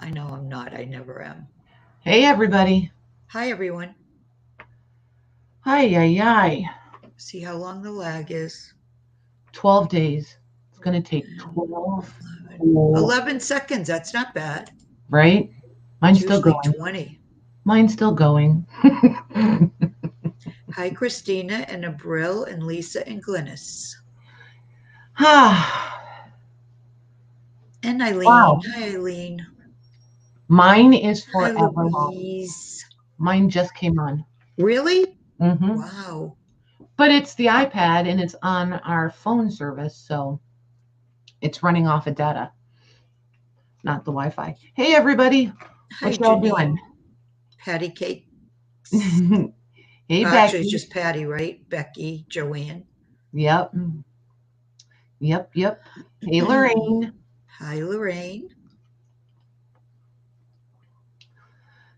I know I'm not. I never am. Hey, everybody. Hi, everyone. Hi. See how long the lag is. 12 days. It's going to take 12. 11 seconds. That's not bad. Right? Mine's still usually going. 20. Mine's still going. Hi, Christina and Abril and Lisa and Glynis. And Eileen. Wow. Hi, Eileen. Mine is forever Hi, long. Louise. Mine just came on. Really? Mm-hmm. Wow. But it's the iPad and it's on our phone service, so it's running off of data, not the Wi-Fi. Hey, everybody. What y'all doing? Patty cake. Hey, Becky. Actually, it's just Patty, right? Becky, Joanne. Yep. Hey, Lorraine. Hi, Lorraine.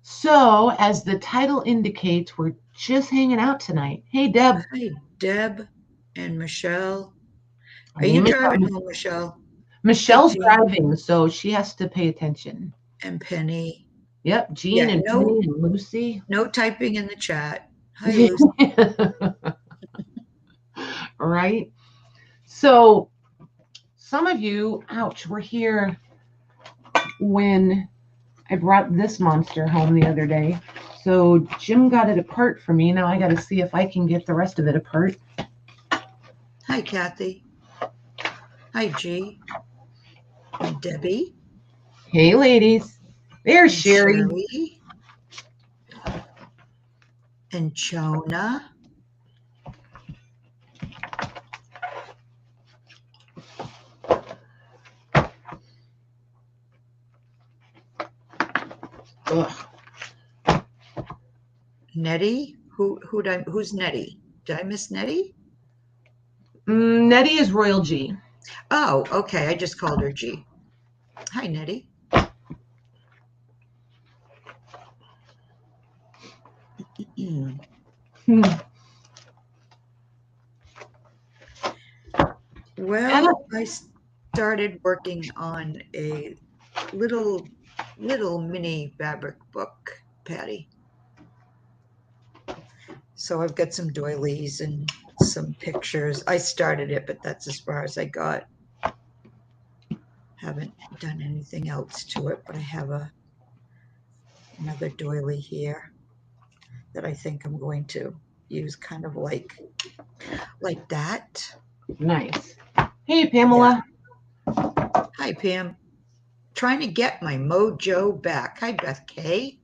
So, as the title indicates, we're just hanging out tonight. Hey, Deb. Hi, Deb and Michelle. Are you driving home, Michelle? Michelle's driving, so she has to pay attention. And Penny. Yep, Jean and Penny and Lucy. No typing in the chat. Hi, Lucy. Right? So, some of you, ouch, were here when I brought this monster home the other day. So Jim got it apart for me. Now I got to see if I can get the rest of it apart. Hi, Kathy. Hi, G. And Debbie. Hey, ladies. There's Sherry. And Chona. Ugh. Nettie? Who's Nettie? Did I miss Nettie? Nettie is Royal G. Oh, okay. I just called her G. Hi, Nettie. Well, I started working on a little mini fabric book, Patty. So I've got some doilies and some pictures. I started it, but that's as far as I got. Haven't done anything else to it, but I have another doily here that I think I'm going to use kind of like that. Nice. Hey, Pamela. Yeah. Hi, Pam. Trying to get my mojo back. Hi, Beth K.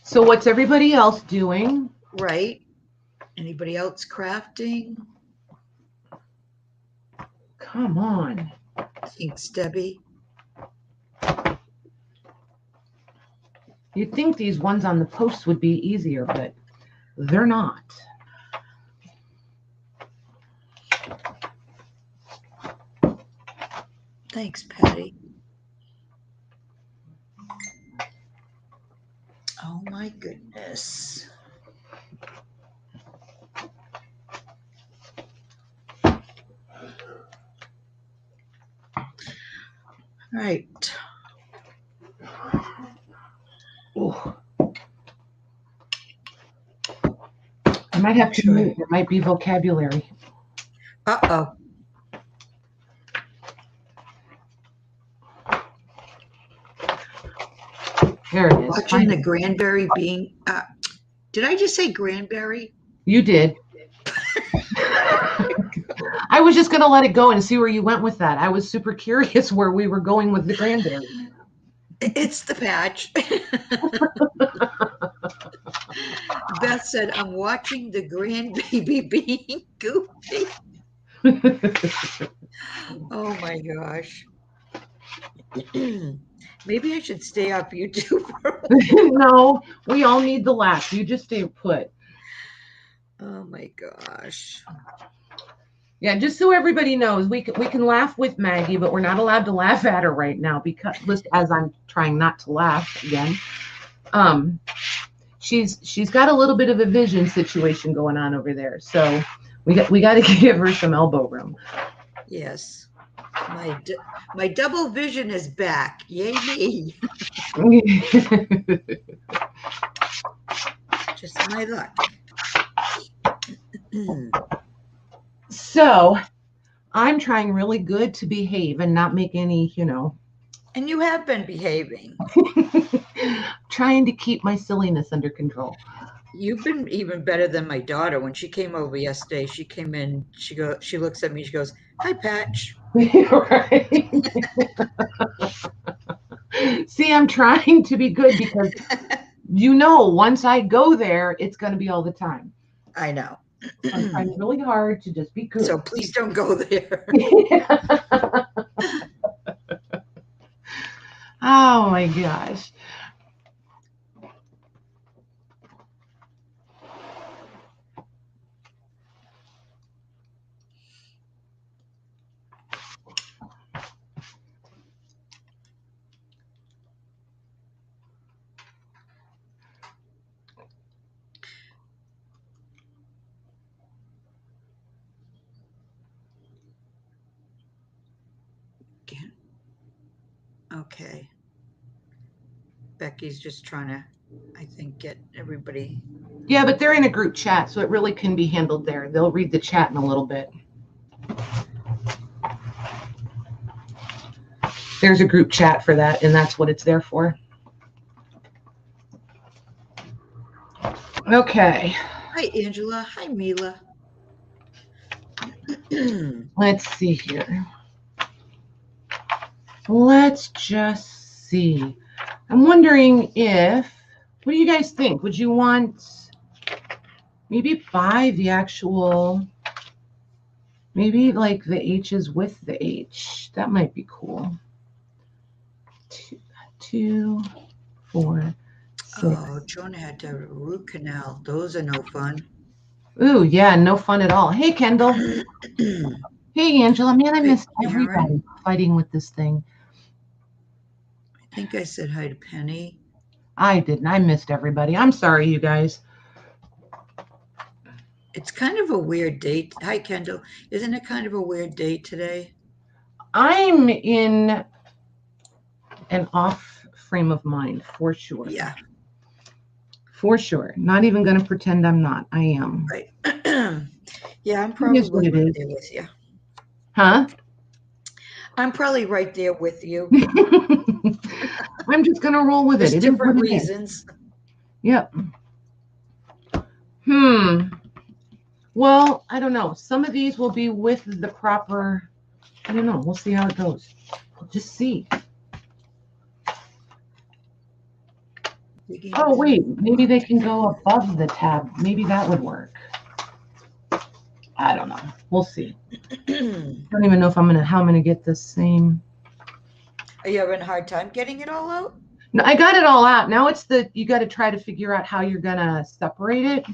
So what's everybody else doing? Right. Anybody else crafting? Come on. Thanks, Debbie. You'd think these ones on the posts would be easier, but they're not. Thanks, Patty. Oh my goodness. All right. Ooh. I might have to move. There might be vocabulary. Uh-oh. There it is. Watching the Granberry being. Did I just say Granberry? You did. I was just going to let it go and see where you went with that. I was super curious where we were going with the Granberry. It's the patch. Beth said, I'm watching the grandbaby being goofy. Oh my gosh. Maybe I should stay off YouTube. No, we all need the laugh. You just stay put. Oh my gosh. Yeah, just so everybody knows, we can laugh with Maggie, but we're not allowed to laugh at her right now because, as I'm trying not to laugh again, she's got a little bit of a vision situation going on over there, so we got to give her some elbow room. Yes. My double vision is back. Yay me. Just my luck. So I'm trying really good to behave and not make any, And you have been behaving. trying to keep my silliness under control. You've been even better than my daughter. When she came over yesterday, she came in, she looks at me, she goes, "Hi, Patch." Right. See, I'm trying to be good because once I go there, it's going to be all the time. I know. I'm trying really hard to just be good. So please don't go there. Oh my gosh. Okay. Becky's just trying to, I think, get everybody. Yeah, but they're in a group chat, so it really can be handled there. They'll read the chat in a little bit. There's a group chat for that, and that's what it's there for. Okay. Hi, Angela. Hi, Mila. Let's see here. Let's just see. I'm wondering what do you guys think? Would you want maybe buy the actual, maybe like the H's with the H? That might be cool. 2, 4, 6. Oh, Jonah had to have a root canal. Those are no fun. Ooh, yeah, no fun at all. Hey, Kendall. Hey, Angela. Man, I missed everybody fighting with this thing. I think I said hi to Penny. I didn't. I missed everybody. I'm sorry, you guys. It's kind of a weird date. Hi, Kendall. Isn't it kind of a weird day today? I'm in an off frame of mind, for sure. Yeah. For sure. Not even going to pretend I'm not. I am. Right. Yeah, I'm probably right there with you. Huh? I'm probably right there with you. I'm just going to roll with it. Just different reasons. Yep. Well, I don't know. Some of these will be with the proper, I don't know. We'll see how it goes. We'll just see. Oh, wait. Maybe they can go above the tab. Maybe that would work. I don't know. We'll see. I don't even know if how I'm going to get the same. Are you having a hard time getting it all out? No, I got it all out. Now it's you got to try to figure out how you're going to separate it.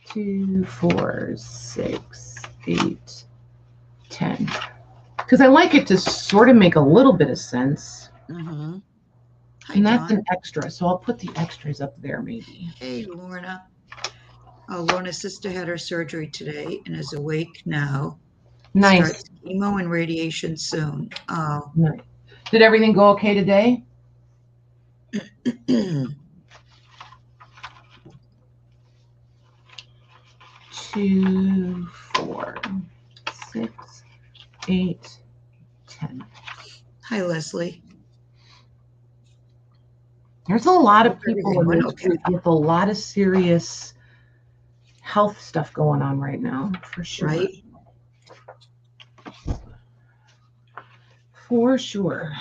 2, 4, 6, 8, 10. Because I like it to sort of make a little bit of sense. Mm-hmm. Hi, and that's Dawn. an extra, so I'll put the extras up there maybe. Hey, Lorna. Oh, Lorna's sister had her surgery today and is awake now. Nice. Starts chemo and radiation soon. Oh. Nice. Did everything go okay today? 2, 4, 6, 8, 10. Hi, Leslie. There's a lot of people in this group with a lot of serious health stuff going on right now, for sure. Right? For sure.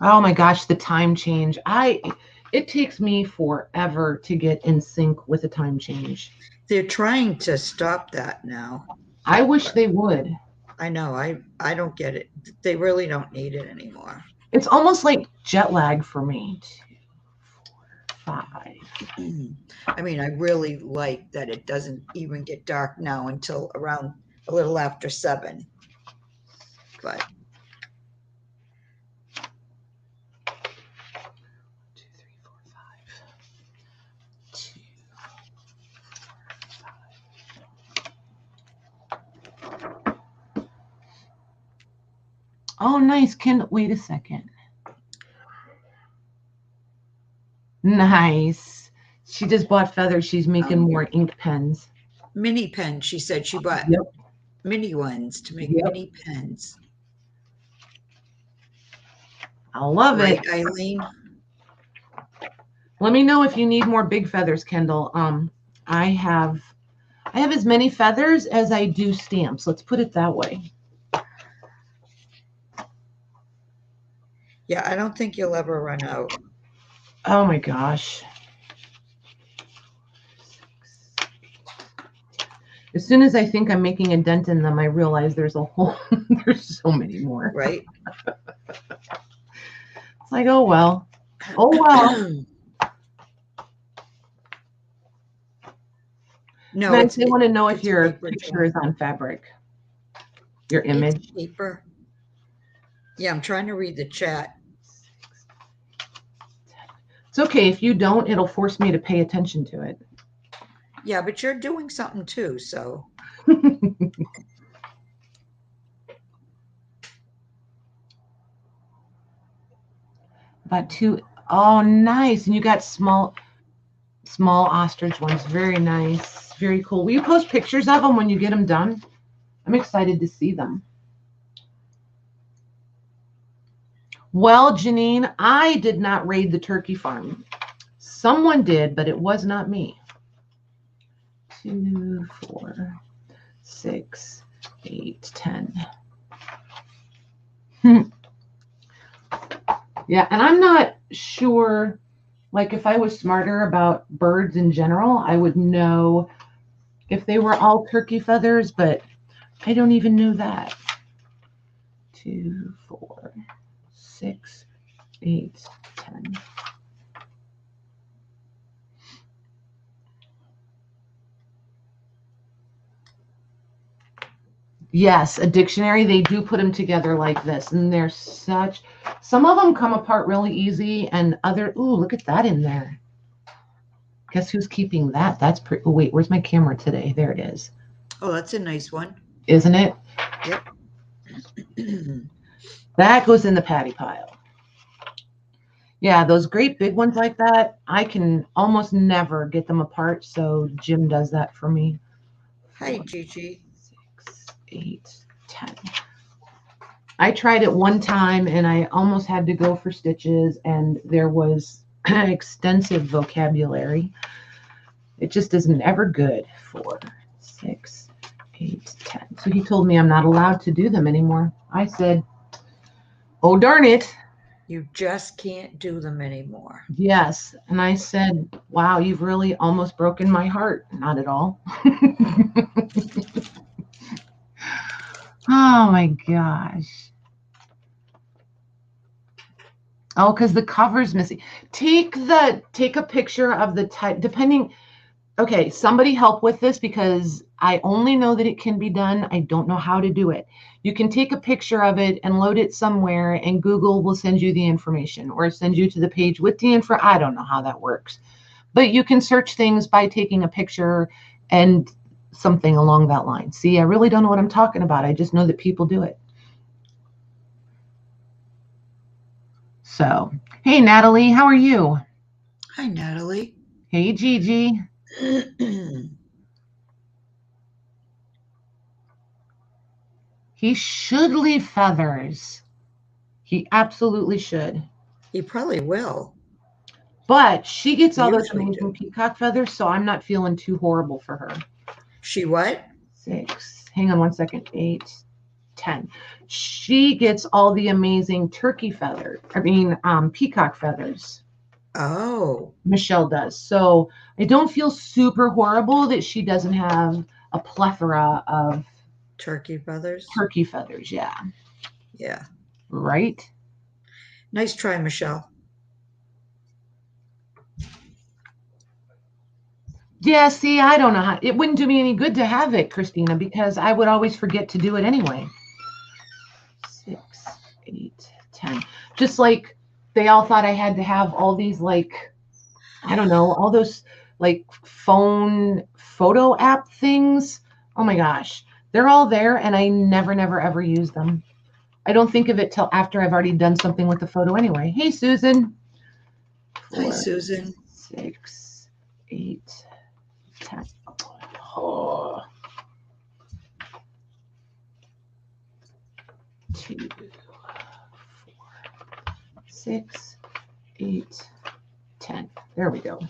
Oh my gosh, the time change. It takes me forever to get in sync with a time change. They're trying to stop that now. I wish they would. I know. I don't get it. They really don't need it anymore. It's almost like jet lag for me. 2, 4, 5. I mean, I really like that it doesn't even get dark now until around a little after 7. But 2, 3, 4, 5. 2, 4, 5. Oh, nice. Wait a second. Nice. She just bought feathers. She's making more ink pens. Mini pens. She said she bought mini ones to make mini pens. I love it. Eileen? Let me know if you need more big feathers, Kendall. I have as many feathers as I do stamps. Let's put it that way. Yeah, I don't think you'll ever run out. Oh my gosh. As soon as I think I'm making a dent in them, I realize there's there's so many more. Right? It's like, oh well. Oh well. No, They want to know if your picture is on fabric. Your image. It's paper. Yeah, I'm trying to read the chat. It's okay. If you don't, it'll force me to pay attention to it. Yeah, but you're doing something too, so. About 2. Oh, nice. And you got small ostrich ones. Very nice. Very cool. Will you post pictures of them when you get them done? I'm excited to see them. Well, Janine, I did not raid the turkey farm. Someone did, but it was not me. 2, 4, 6, 8, 10. Yeah, and I'm not sure, like if I was smarter about birds in general, I would know if they were all turkey feathers, but I don't even know that. 2, 4, 6, 8, 10. Yes, a dictionary. They do put them together like this, and they're some of them come apart really easy, and ooh, look at that in there. Guess who's keeping that? That's pretty. Oh, wait, where's my camera today? There it is. Oh, that's a nice one. Isn't it? Yep. That goes in the patty pile. Yeah, those great big ones like that, I can almost never get them apart, so Jim does that for me. Hi, Gigi. 6, 8, 10. I tried it one time, and I almost had to go for stitches, and there was extensive vocabulary. It just isn't ever good. 4, 6, 8, 10. So he told me I'm not allowed to do them anymore. I said, oh, darn it. You just can't do them anymore. Yes. And I said, wow, you've really almost broken my heart. Not at all. Oh my gosh. Oh, because the cover's missing. Take a picture of the type, depending. Okay, somebody help with this, because I only know that it can be done. I don't know how to do it. You can take a picture of it and load it somewhere, and Google will send you the information or send you to the page with the info. I don't know how that works. But you can search things by taking a picture and something along that line. See, I really don't know what I'm talking about. I just know that people do it. So, hey, Natalie, how are you? Hi, Natalie. Hey, Gigi. He should leave feathers. He absolutely should. He probably will. But she gets all those amazing peacock feathers, so I'm not feeling too horrible for her. She what? 6. Hang on one second. 8, 10. She gets all the amazing turkey feathers. Peacock feathers. Oh. Michelle does. So I don't feel super horrible that she doesn't have a plethora of turkey feathers. Turkey feathers, yeah. Yeah. Right? Nice try, Michelle. Yeah, see, I don't know how. It wouldn't do me any good to have it, Christina, because I would always forget to do it anyway. 6, 8, 10. Just like they all thought I had to have all these, like, I don't know, all those, like, phone photo app things. Oh, my gosh. They're all there, and I never, ever use them. I don't think of it till after I've already done something with the photo anyway. Hey, Susan. Hi, 4, Susan. 6, 8, 10. Oh. 2, 4, 6, 8, 10. There we go.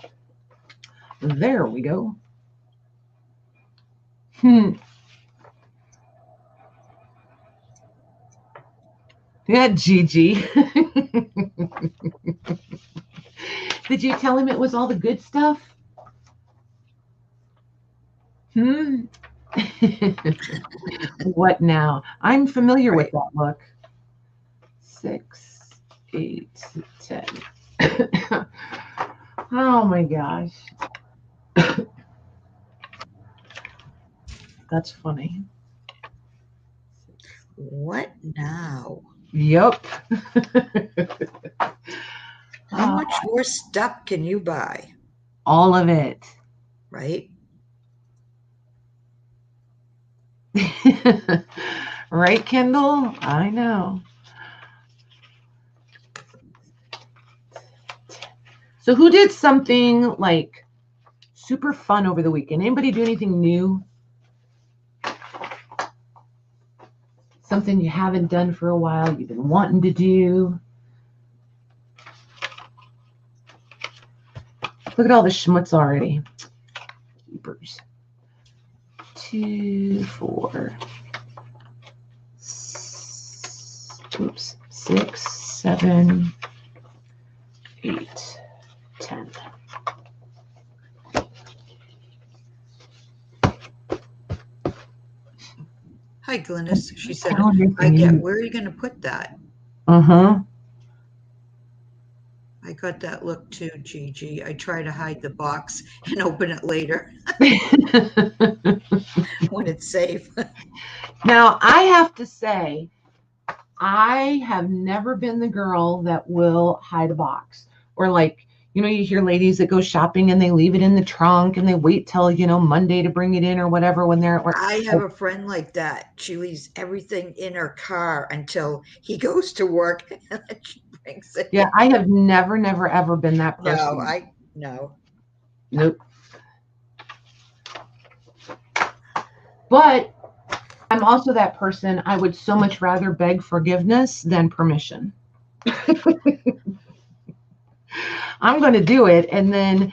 There we go. Yeah, Gigi. Did you tell him it was all the good stuff? What now? I'm familiar with that look. 6, 8, 10. Oh my gosh. That's funny. What now? Yep. How much more stuff can you buy? All of it. Right? Right, Kendall? I know. So who did something like super fun over the weekend? Anybody do anything new? Something you haven't done for a while, you've been wanting to do? Look at all the schmutz already. Keepers. 2, 4, 6, 7, 8, 10. Hi, Glynis. She said, I get, where are you going to put that? Uh-huh. I got that look too, Gigi. I try to hide the box and open it later when it's safe. Now, I have to say, I have never been the girl that will hide a box. Or like, you know, you hear ladies that go shopping and they leave it in the trunk and they wait till, you know, Monday to bring it in or whatever when they're at work. I have a friend like that. She leaves everything in her car until he goes to work and then she brings it. Yeah, I have never, ever been that person. No. Nope. But I'm also that person. I would so much rather beg forgiveness than permission. I'm going to do it, and then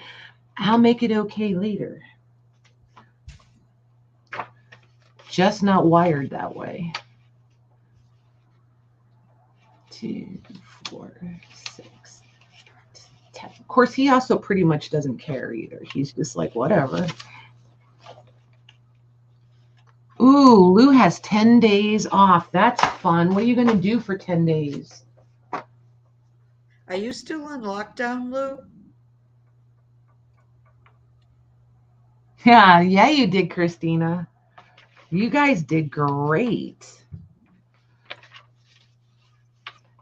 I'll make it okay later. Just not wired that way. 2, 4, 6, 10. Of course, he also pretty much doesn't care either. He's just like, whatever. Ooh, Lou has 10 days off. That's fun. What are you going to do for 10 days? Are you still on lockdown, Lou? Yeah, you did, Christina. You guys did great.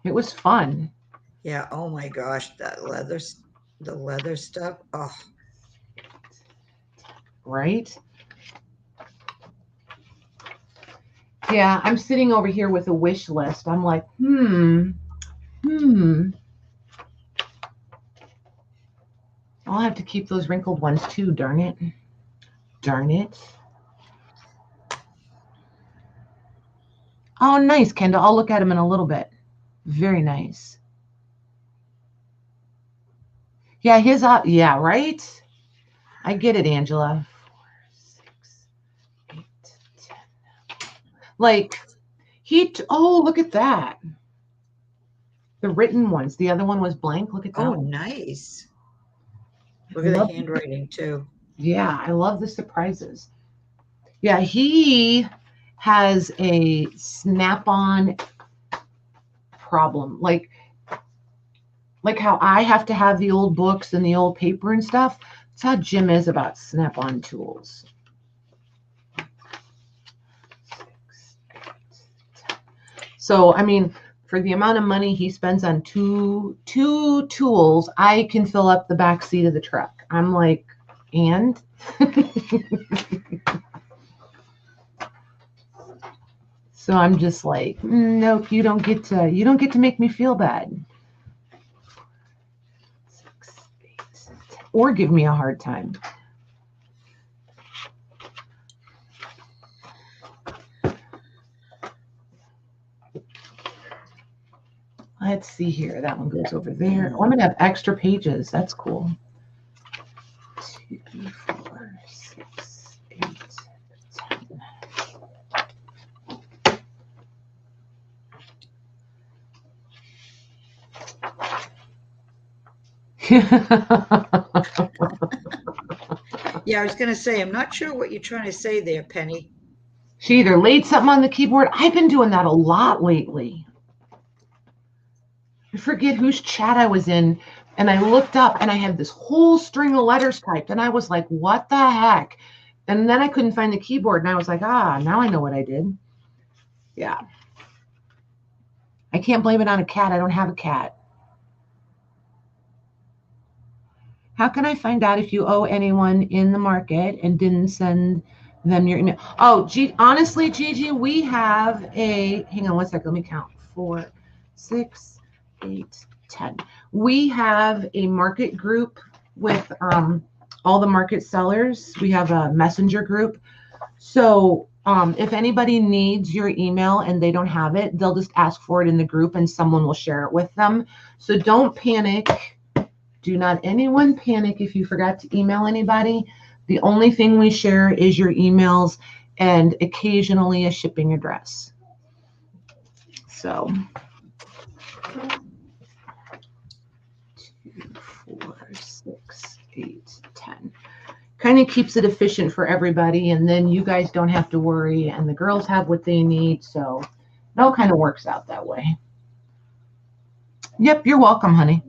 It was fun. Yeah, oh my gosh, the leather stuff. Oh. Right? Yeah, I'm sitting over here with a wish list. I'm like, I'll have to keep those wrinkled ones too, darn it. Darn it. Oh, nice, Kendall. I'll look at them in a little bit. Very nice. Yeah, yeah, right? I get it, Angela. 4, 6, 8, 10. Like, oh, look at that. The written ones. The other one was blank. Look at that. Oh, nice. Look at the handwriting, too. Yeah, I love the surprises. Yeah, he has a snap-on problem. Like how I have to have the old books and the old paper and stuff. That's how Jim is about snap-on tools. 6, 8, 10. So, I mean, for the amount of money he spends on two tools, I can fill up the back seat of the truck. I'm like, and? So I'm just like, nope, you don't get to make me feel bad. 6, 8, 10, or give me a hard time. Let's see here. That one goes over there. Oh, I'm going to have extra pages. That's cool. 2, 4, 6, 8, 10. Yeah, I was going to say, I'm not sure what you're trying to say there, Penny. She either laid something on the keyboard. I've been doing that a lot lately. I forget whose chat I was in, and I looked up and I had this whole string of letters typed, and I was like, what the heck? And then I couldn't find the keyboard, and I was like, now I know what I did. Yeah. I can't blame it on a cat. I don't have a cat. How can I find out if you owe anyone in the market and didn't send them your email? Oh, honestly, Gigi, we have a, hang on one second, let me count. 4, 6, 8, 10. We have a market group with all the market sellers. We have a messenger group. So if anybody needs your email and they don't have it, they'll just ask for it in the group and someone will share it with them. So don't panic. Do not anyone panic if you forgot to email anybody. The only thing we share is your emails and occasionally a shipping address. So 2, 4, 6, 8, 10. Kind of keeps it efficient for everybody, and then you guys don't have to worry, and the girls have what they need. So it all kind of works out that way. Yep, you're welcome, honey.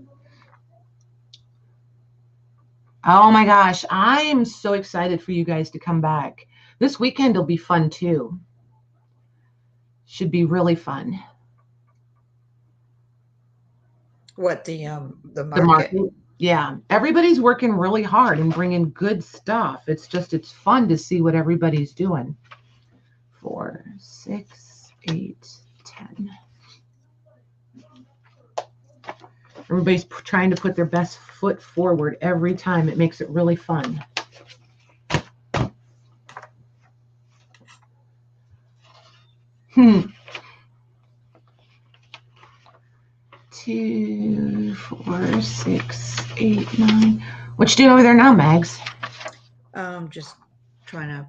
Oh my gosh, I am so excited for you guys to come back. This weekend will be fun too. Should be really fun. What, the market? The market? Yeah, everybody's working really hard and bringing good stuff. It's fun to see what everybody's doing. 4, 6, 8, 10. Everybody's trying to put their best foot forward every time. It makes it really fun. Two, 4, 6, 8, 9. What you doing over there now, Mags? Just trying to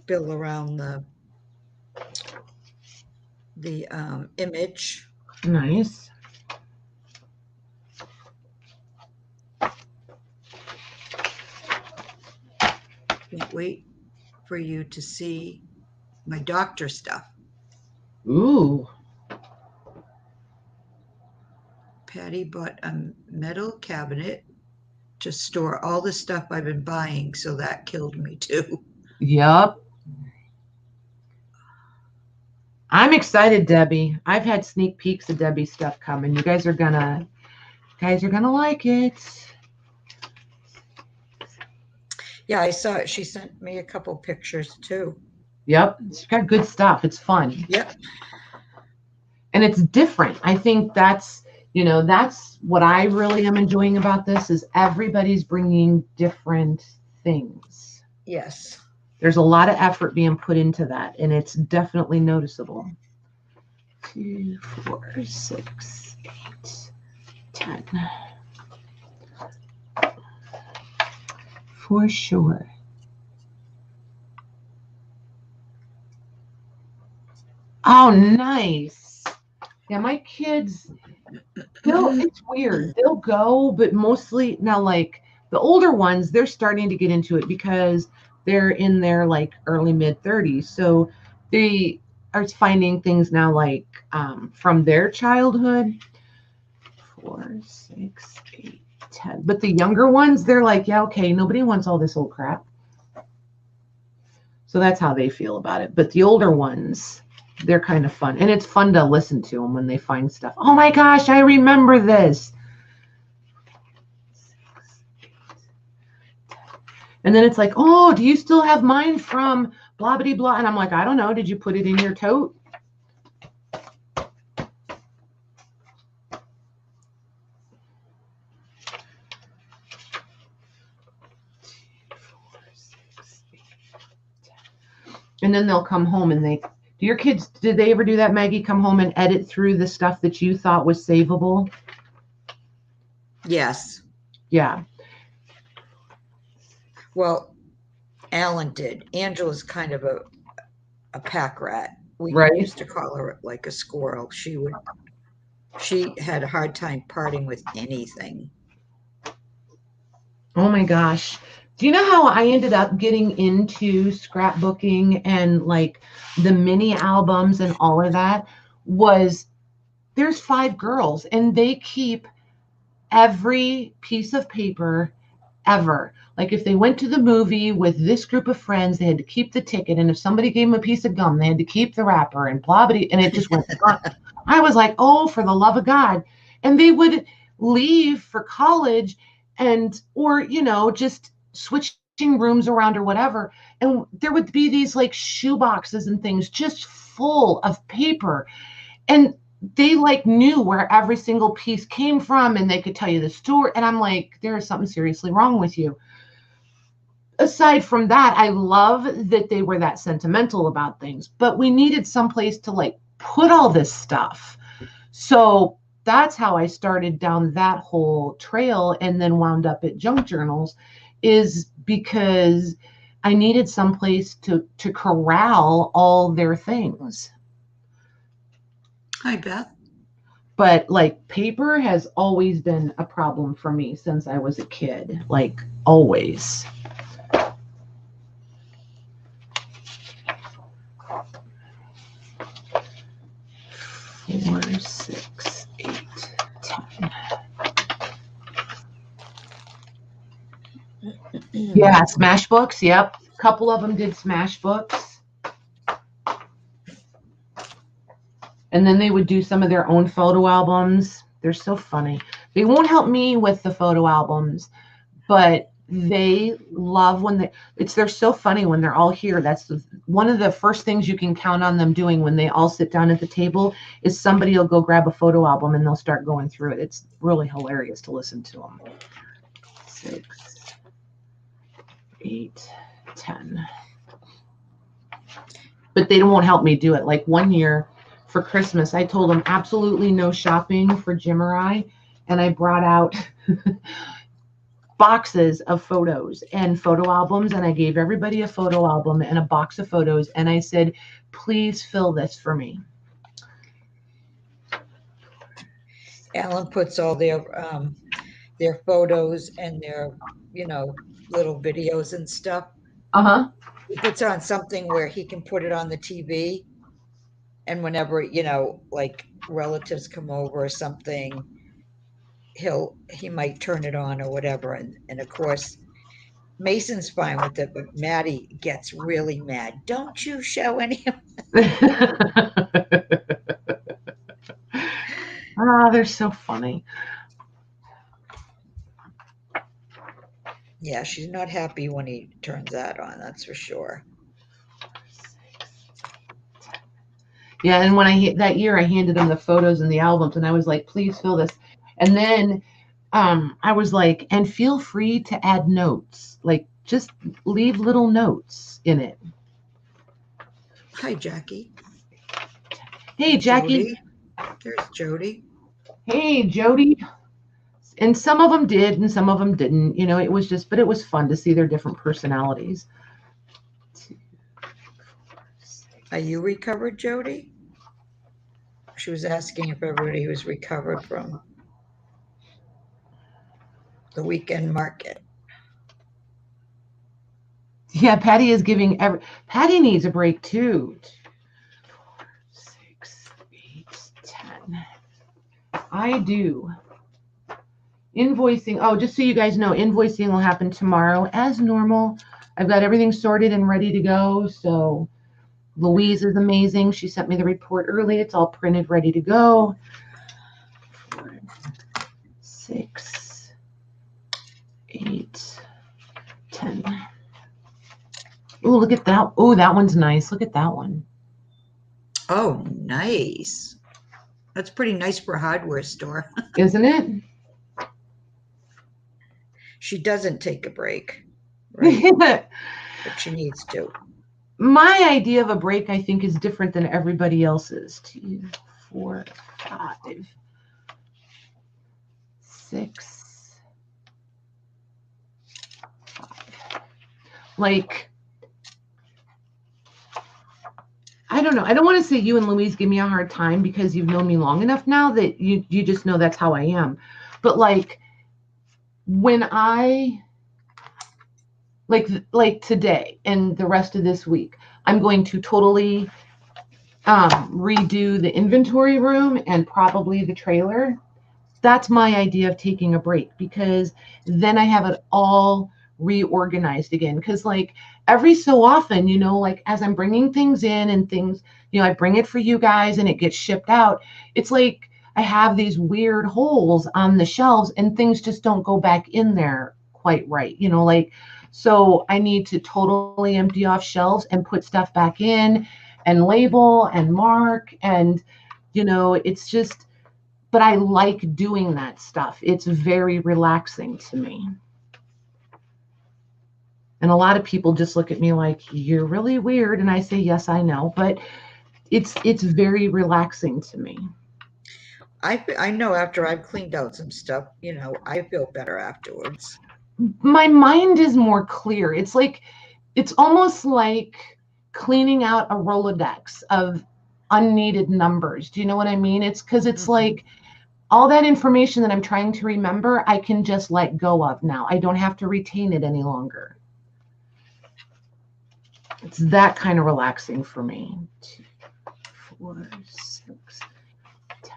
build around the image. Nice. Can't wait for you to see my doctor stuff. Ooh. Patty bought a metal cabinet to store all the stuff I've been buying, so that killed me too. Yup. I'm excited, Debbie. I've had sneak peeks of Debbie's stuff coming. You guys are gonna like it. Yeah, I saw it. She sent me a couple pictures too. Yep. She's got good stuff. It's fun. Yep. And it's different. I think that's what I really am enjoying about this is everybody's bringing different things. Yes. There's a lot of effort being put into that, and it's definitely noticeable. 2, 4, 6, 8, 10. For sure. Oh, nice. Yeah, my kids, it's weird. They'll go, but mostly now, like the older ones, they're starting to get into it because they're in their like early mid-30s. So they are finding things now like from their childhood. 4, 6, 8, 10. But the younger ones, they're like, yeah, okay, nobody wants all this old crap. So that's how they feel about it. But the older ones, they're kind of fun. And it's fun to listen to them when they find stuff. Oh my gosh, I remember this. And then it's like, oh, do you still have mine from blah, blah, blah? And I'm like, I don't know. Did you put it in your tote? And then they'll come home and do your kids, did they ever do that, Maggie? Come home and edit through the stuff that you thought was savable? Yes. Yeah. Well, Alan did. Angela's kind of a pack rat. We used to call her like a squirrel. She had a hard time parting with anything. Oh my gosh. Do you know how I ended up getting into scrapbooking and like the mini albums and all of that? There's 5 girls and they keep every piece of paper ever. Like if they went to the movie with this group of friends, they had to keep the ticket. And if somebody gave them a piece of gum, they had to keep the wrapper and blah, blah, and it just went on. I was like, oh, for the love of God. And they would leave for college or, just switching rooms around or whatever. And there would be these like shoe boxes and things just full of paper. And they like knew where every single piece came from and they could tell you the story. And I'm like, there is something seriously wrong with you. Aside from that, I love that they were that sentimental about things, but we needed someplace to like put all this stuff. So that's how I started down that whole trail and then wound up at junk journals, is because I needed someplace to corral all their things. Hi, Beth. But like paper has always been a problem for me since I was a kid, like always. Four, 6, 8, 10. Yeah, smash books. Yep. A couple of them did smash books. And then they would do some of their own photo albums. They're so funny. They won't help me with the photo albums, but they love when they're so funny when they're all here. That's one of the first things you can count on them doing when they all sit down at the table is somebody will go grab a photo album and they'll start going through it. It's really hilarious to listen to them. 6, 8, 10. But they won't help me do it. Like one year for Christmas, I told them absolutely no shopping for Jim or I, and I brought out boxes of photos and photo albums, and I gave everybody a photo album and a box of photos, and I said, please fill this for me. Alan puts all their photos and their little videos and stuff. He puts on something where he can put it on the TV, and whenever like relatives come over or something, he might turn it on or whatever. And of course, Mason's fine with it, but Maddie gets really mad. Don't you show any of they're so funny. Yeah, she's not happy when he turns that on, that's for sure. Yeah, and when that year I handed him the photos and the albums, and I was like, please fill this. And then I was like, and feel free to add notes. Like, just leave little notes in it. Hi, Jackie. Hey, Jackie. Jody. There's Jody. Hey, Jody. And some of them did, and some of them didn't. It was but it was fun to see their different personalities. 2, 4, 6. Are you recovered, Jody? She was asking if everybody was recovered from the weekend market. Yeah, Patty is giving Patty needs a break too. 2, 4, 6, 8, 10. I do. Invoicing. Oh, just so you guys know, invoicing will happen tomorrow as normal. I've got everything sorted and ready to go. So Louise is amazing. She sent me the report early. It's all printed, ready to go. 4, 6, 8, 10. Oh, look at that. Oh, that one's nice. Look at that one. Oh, nice. That's pretty nice for a hardware store. Isn't it? She doesn't take a break, right? But she needs to. My idea of a break, I think, is different than everybody else's. 2, 4, 5, 6, 5. Like, I don't know. I don't want to say you and Louise give me a hard time because you've known me long enough now that you just know that's how I am. But like when I like today and the rest of this week, I'm going to totally redo the inventory room and probably the trailer. That's my idea of taking a break, because then I have it all reorganized again. Because like every so often, you know, like as I'm bringing things in and things, you know, I bring it for you guys and it gets shipped out. It's like I have these weird holes on the shelves and things just don't go back in there quite right. You know, like, so I need to totally empty off shelves and put stuff back in and label and mark. And, you know, it's just, but I like doing that stuff. It's very relaxing to me. And a lot of people just look at me like, you're really weird. And I say, yes, I know, but it's very relaxing to me. I know after I've cleaned out some stuff, you know, I feel better afterwards. My mind is more clear. It's like, it's almost like cleaning out a Rolodex of unneeded numbers. Do you know what I mean? It's because it's like, all that information that I'm trying to remember, I can just let go of now. I don't have to retain it any longer. It's that kind of relaxing for me. 2, 4, 6, 10.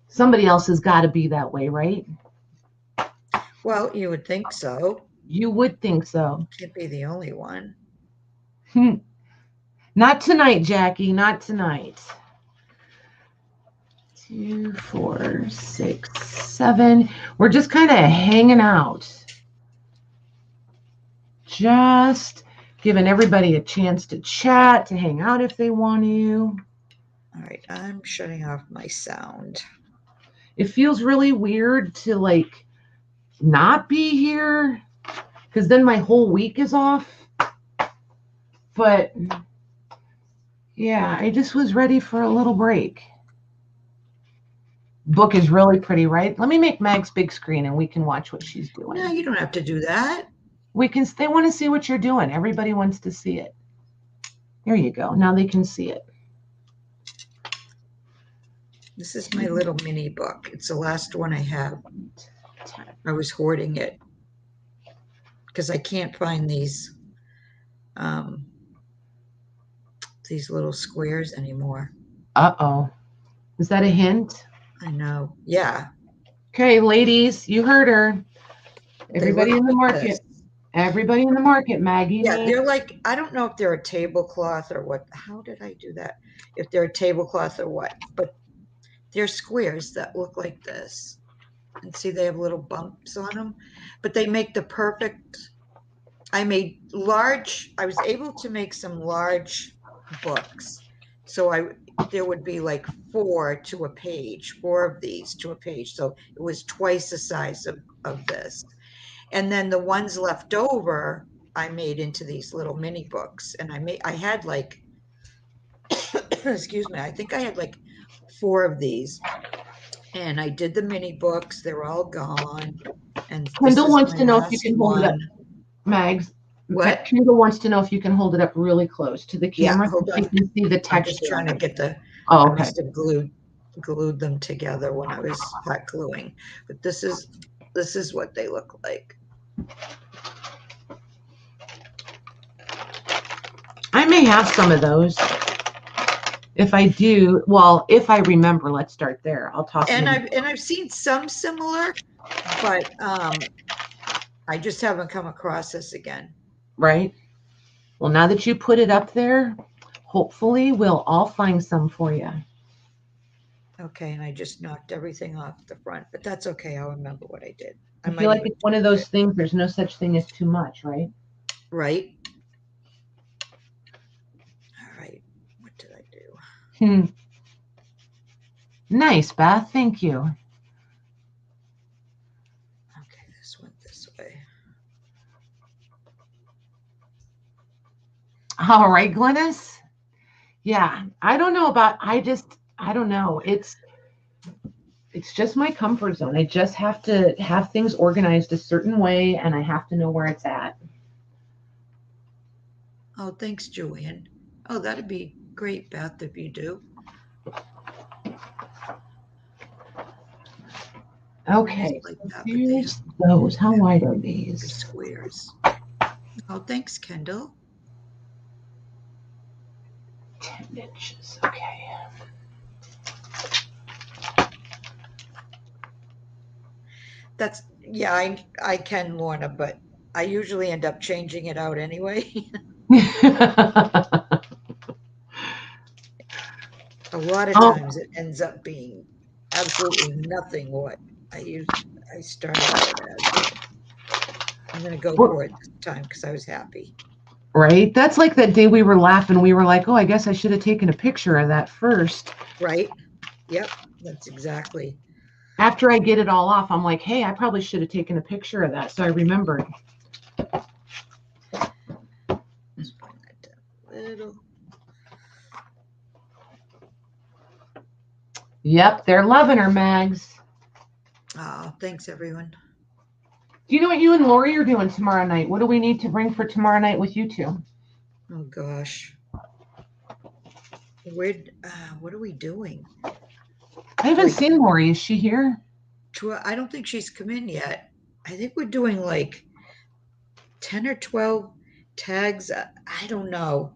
Somebody else has got to be that way, right? Well, you would think so. You would think so. Can't be the only one. Not tonight, Jackie. Not tonight. 2, 4, 6, 7. We're just kind of hanging out. Just giving everybody a chance to chat, to hang out if they want to. All right, I'm shutting off my sound. It feels really weird to like not be here because then my whole week is off. But yeah, I just was ready for a little break. Book is really pretty, right? Let me make Mag's big screen and we can watch what she's doing. No, you don't have to do that. They want to see what you're doing. Everybody wants to see it. There you go. Now they can see it. This is my little mini book. It's the last one I have. I was hoarding it because I can't find these little squares anymore. Uh-oh. Is that a hint? I know. Yeah. Okay, ladies, you heard her. Everybody in the market. This. Everybody in the market, Maggie. Yeah, they're like, I don't know if they're a tablecloth or what. How did I do that? If they're a tablecloth or what. But they're squares that look like this. And see, they have little bumps on them. But they make the perfect. I was able to make some large books. So there would be like 4 to a page, 4 of these to a page. So it was twice the size of this. And then the ones left over, I made into these little mini books. And I had like, excuse me, I think I had like 4 of these. And I did the mini books. They're all gone. And Kendall wants to know if you can hold it up, Mags. What? Kendall wants to know if you can hold it up really close to the camera so you can see the texture. I'm just trying to get the. Oh, I okay. must have glued them together when I was hot gluing. But this is what they look like. I may have some of those. If I do, well, if I remember, let's start there. I'll talk. And I've seen some similar, but I just haven't come across this again. Right. Well, now that you put it up there, hopefully we'll all find some for you. Okay, and I just knocked everything off the front, but that's okay. I'll remember what I did. I feel like it's one of those things. There's no such thing as too much, right? Right. Nice, Beth. Thank you. Okay, this went this way. All right, Glynis. Yeah, I don't know about, I don't know. It's just my comfort zone. I just have to have things organized a certain way, and I have to know where it's at. Oh, thanks, Joanne. Oh, that'd be great, Beth, if you do. Okay, Like so that, but they here's those. How wide are have these? squares. Oh, thanks, Kendall. 10 inches. Okay. That's, yeah, I can, Lorna, but I usually end up changing it out anyway. A lot of times it ends up being absolutely nothing what I started out as, but I'm gonna go for it this time because I was happy. Right? That's like that day we were laughing. We were like, oh, I guess I should have taken a picture of that first. Right? Yep, that's exactly. After I get it all off, I'm like, hey, I probably should have taken a picture of that. So I remembered. Let's bring that down a little. Yep, they're loving her, Mags. Oh, thanks, everyone. Do you know what you and Lori are doing tomorrow night? What do we need to bring for tomorrow night with you two? Oh gosh. What are we doing? I haven't seen Lori. Is she here? I don't think she's come in yet. I think we're doing like 10 or 12 tags. I don't know.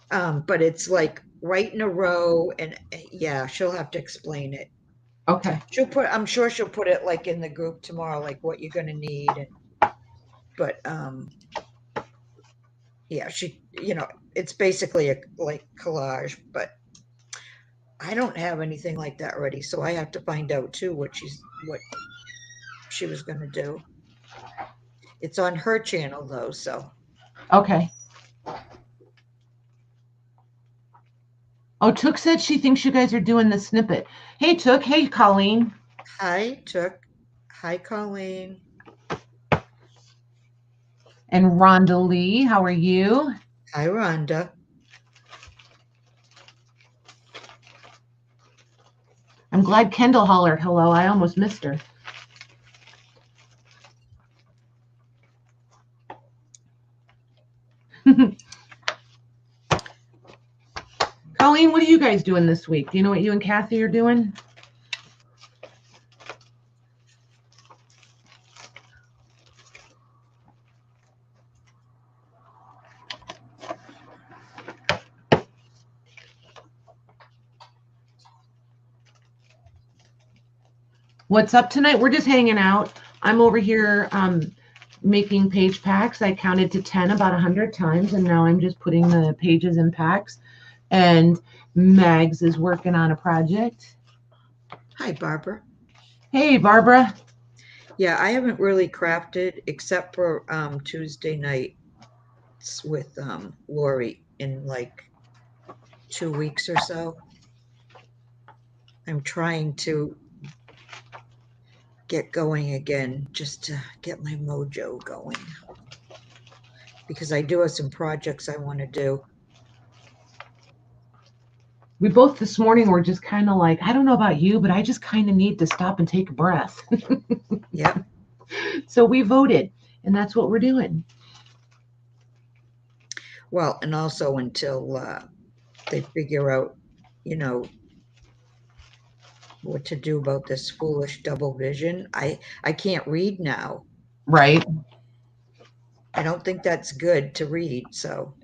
But it's like right in a row, and yeah, she'll have to explain it. Okay. I'm sure she'll put it like in the group tomorrow, like what you're gonna need. But yeah, it's basically a like collage, but I don't have anything like that ready, so I have to find out too what she was gonna do. It's on her channel though, so. Okay. Oh, Took said she thinks you guys are doing the snippet. Hey, Took. Hey, Colleen. Hi, Took. Hi, Colleen. And Rhonda Lee, how are you? Hi, Rhonda. I'm glad Kendall hollered hello. I almost missed her. Colleen, what are you guys doing this week? Do you know what you and Kathy are doing? What's up tonight? We're just hanging out. I'm over here making page packs. I counted to 10 about 100 times, and now I'm just putting the pages in packs. And Mags is working on a project. Hi, Barbara. Hey, Barbara. Yeah, I haven't really crafted except for Tuesday nights with Lori in like 2 weeks or so. I'm trying to get going again just to get my mojo going because I do have some projects I want to do. We both this morning were just kind of like, I don't know about you, but I just kind of need to stop and take a breath. Yep. So we voted, and that's what we're doing. Well, and also until they figure out, what to do about this foolish double vision. I can't read now. Right. I don't think that's good to read, so.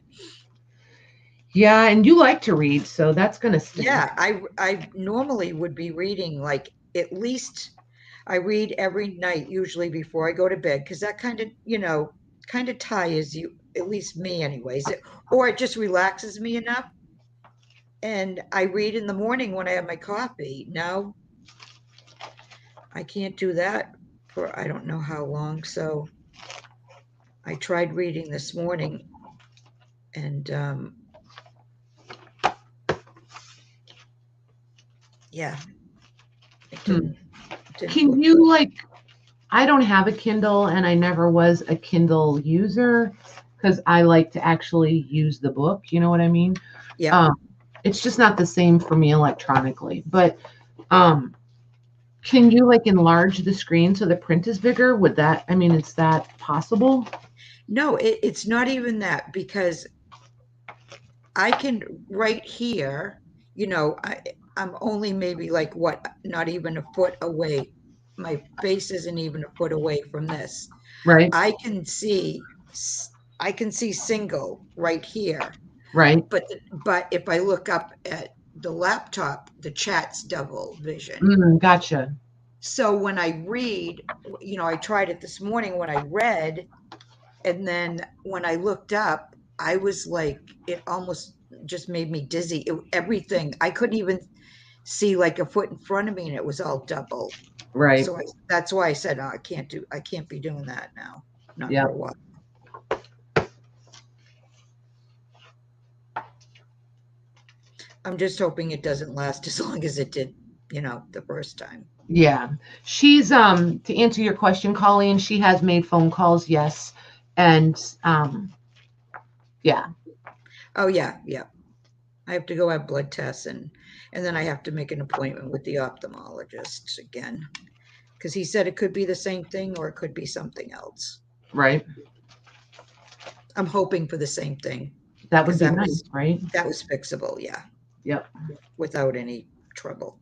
Yeah, and you like to read, so that's going to stink. Yeah, I normally would be reading like at least I read every night, usually before I go to bed, because that kind of tires you, at least me anyways, or it just relaxes me enough. And I read in the morning when I have my coffee. Now I can't do that for I don't know how long. So I tried reading this morning and Yeah. It Hmm. didn't Can look you good. like, I don't have a Kindle and I never was a Kindle user because I like to actually use the book. You know what I mean? Yeah. It's just not the same for me electronically. But can you like enlarge the screen so the print is bigger? Would that, I mean, is that possible? No, it's not even that because I can right here, I'm only maybe like what, not even a foot away. My face isn't even a foot away from this. Right, I can see I can see single right here. right. But if I look up at the laptop, the chat's double vision. Gotcha. So when I read, I tried it this morning when I read, and then when I looked up, I was like, it almost just made me dizzy. Everything, I couldn't even see like a foot in front of me, and it was all double. Right. So that's why I said, oh, I can't be doing that now, not Yeah. for a while. I'm just hoping it doesn't last as long as it did, the first time. Yeah. She's to answer your question, Colleen, she has made phone calls, yes. And yeah. Oh yeah, yeah. I have to go have blood tests and then I have to make an appointment with the ophthalmologist again because he said it could be the same thing or it could be something else. Right. I'm hoping for the same thing That would because be nice, right? that was fixable, yeah, Yep. without any trouble.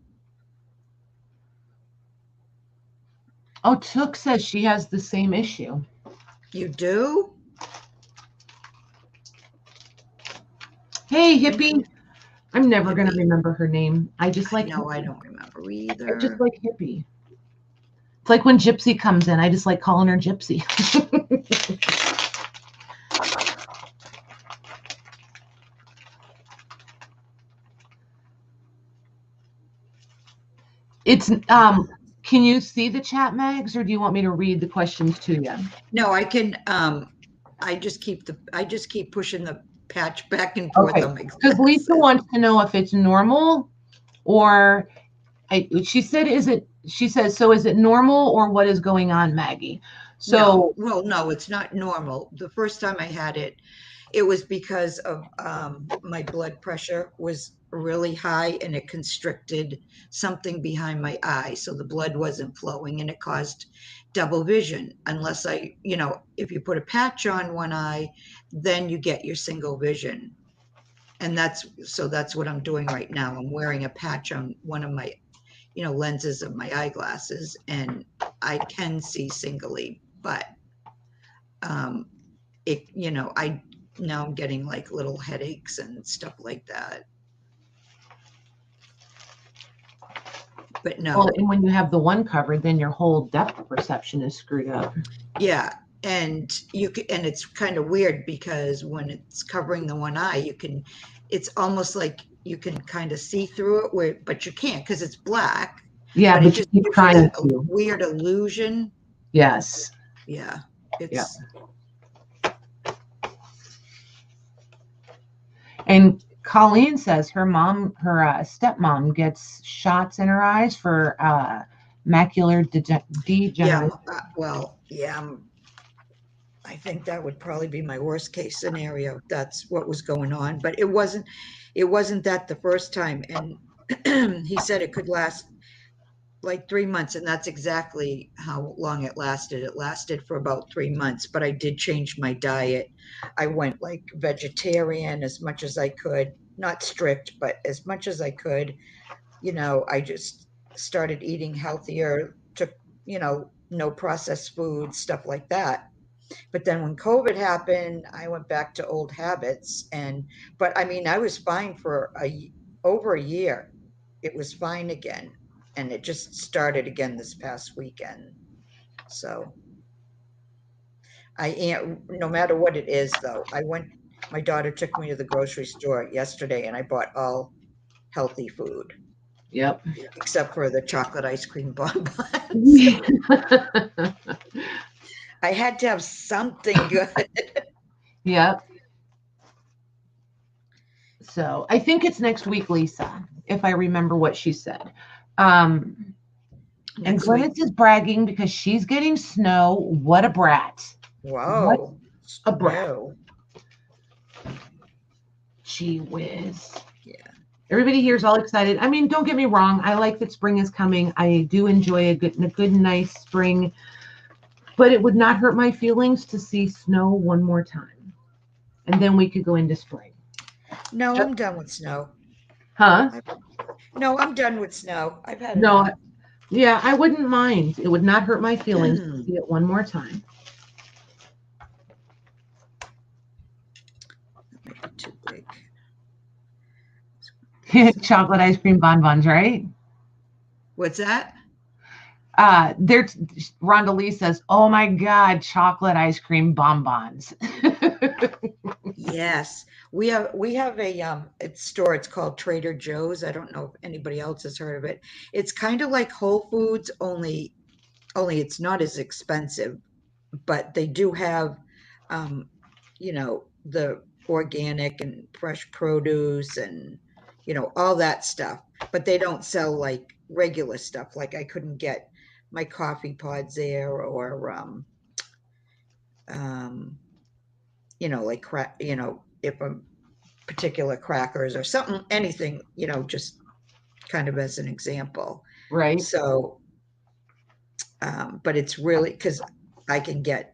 Oh, Took says she has the same issue. You do? Hey, Hippie. I'm never gonna Hippie. remember her name. I just I like know, I Hippie. don't remember I just either. like Hippie. It's like when Gypsy comes in, I just like calling her Gypsy. It's can you see the chat, Mags, or do you want me to read the questions to you? No, I can I just keep pushing the patch back and forth Okay, on my because Lisa glasses. wants to know if it's normal or she said, she says, so is it normal or what is going on, Maggie? No, So, well, no, it's not normal. The first time I had it, it was because of my blood pressure was really high and it constricted something behind my eye. So the blood wasn't flowing and it caused double vision. Unless if you put a patch on one eye, then you get your single vision. And that's what I'm doing right now. I'm wearing a patch on one of my, lenses of my eyeglasses and I can see singly, but um, I now I'm getting like little headaches and stuff like that. But well, no, and when you have the one covered, then your whole depth perception is screwed up. yeah, and and it's kind of weird because when it's covering the one eye, it's almost like you can kind of see through it, but you can't because it's black. Yeah, But it but you just keep gives you trying that to. weird illusion. Yes. Yeah, Yeah. it's And Colleen says her stepmom gets shots in her eyes for macular yeah. degeneration. Well, yeah. I think that would probably be my worst case scenario. That's what was going on, but it wasn't. It wasn't that the first time, and he said it could last like 3 months, and that's exactly how long it lasted. It lasted for about 3 months, but I did change my diet. I went like vegetarian as much as I could, not strict, but as much as I could. I just started eating healthier, took, no processed food, stuff like that. But then when COVID happened, I went back to old habits but I mean, I was fine for over a year. It was fine again. And it just started again this past weekend. So I am, no matter what it is though, my daughter took me to the grocery store yesterday and I bought all healthy food Yep. except for the chocolate ice cream bonbons. I had to have something good. Yep. So I think it's next week, Lisa, if I remember what she said. And Next week. Glennis is bragging because she's getting snow. What a brat. What Whoa. a brat. No. Gee whiz. Yeah. Everybody here is all excited. I mean, don't get me wrong. I like that spring is coming. I do enjoy a good, nice spring. But it would not hurt my feelings to see snow one more time. And then we could go into spring. No, I'm done with snow. Huh? No, I'm done with snow. I've had No. enough. Yeah, I wouldn't mind. It would not hurt my feelings to see it one more time. That might be too big. Chocolate ice cream bonbons, right? What's that? Rhonda Lee says, "Oh my God, chocolate ice cream bonbons." Yes, we have a store. It's called Trader Joe's. I don't know if anybody else has heard of it. It's kind of like Whole Foods, only it's not as expensive, but they do have, the organic and fresh produce and all that stuff. But they don't sell like regular stuff. Like I couldn't get my coffee pods there, or like if a particular crackers or something, anything, just kind of as an example. Right. So, but it's really because I can get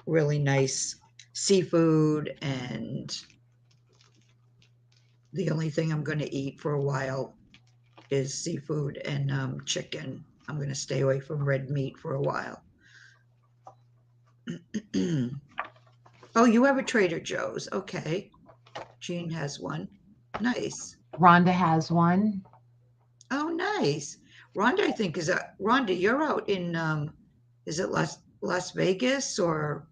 really nice seafood, and the only thing I'm going to eat for a while is seafood and chicken. I'm going to stay away from red meat for a while. Oh, you have a Trader Joe's. Okay. Jean has one. Nice. Rhonda has one. Oh, nice. Rhonda, I think Rhonda, you're out in, is it Las Vegas or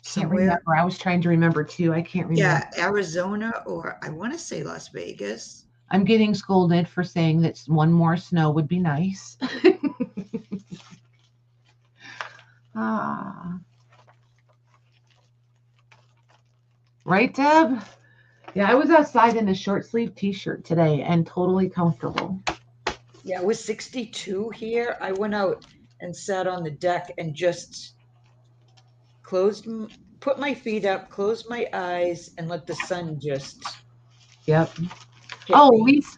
somewhere? Remember. I was trying to remember too. I can't remember. Yeah, Arizona, or I want to say Las Vegas. I'm getting scolded for saying that one more snow would be nice. Right, Deb? Yeah, I was outside in a short sleeve t-shirt today and totally comfortable. Yeah, it was 62 here. I went out and sat on the deck and just put my feet up, closed my eyes, and let the sun just. Yep. Oh,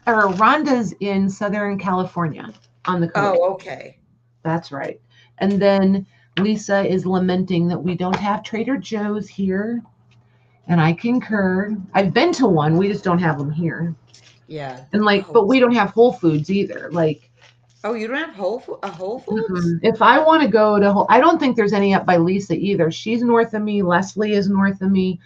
Rhonda's in Southern California on the coast. Oh, okay. That's right. And then Lisa is lamenting that we don't have Trader Joe's here. And I concur. I've been to one. We just don't have them here. Yeah. And but we don't have Whole Foods either. Oh, you don't have Whole Foods? Mm-hmm. If I want to go to I don't think there's any up by Lisa either. She's north of me. Leslie is north of me.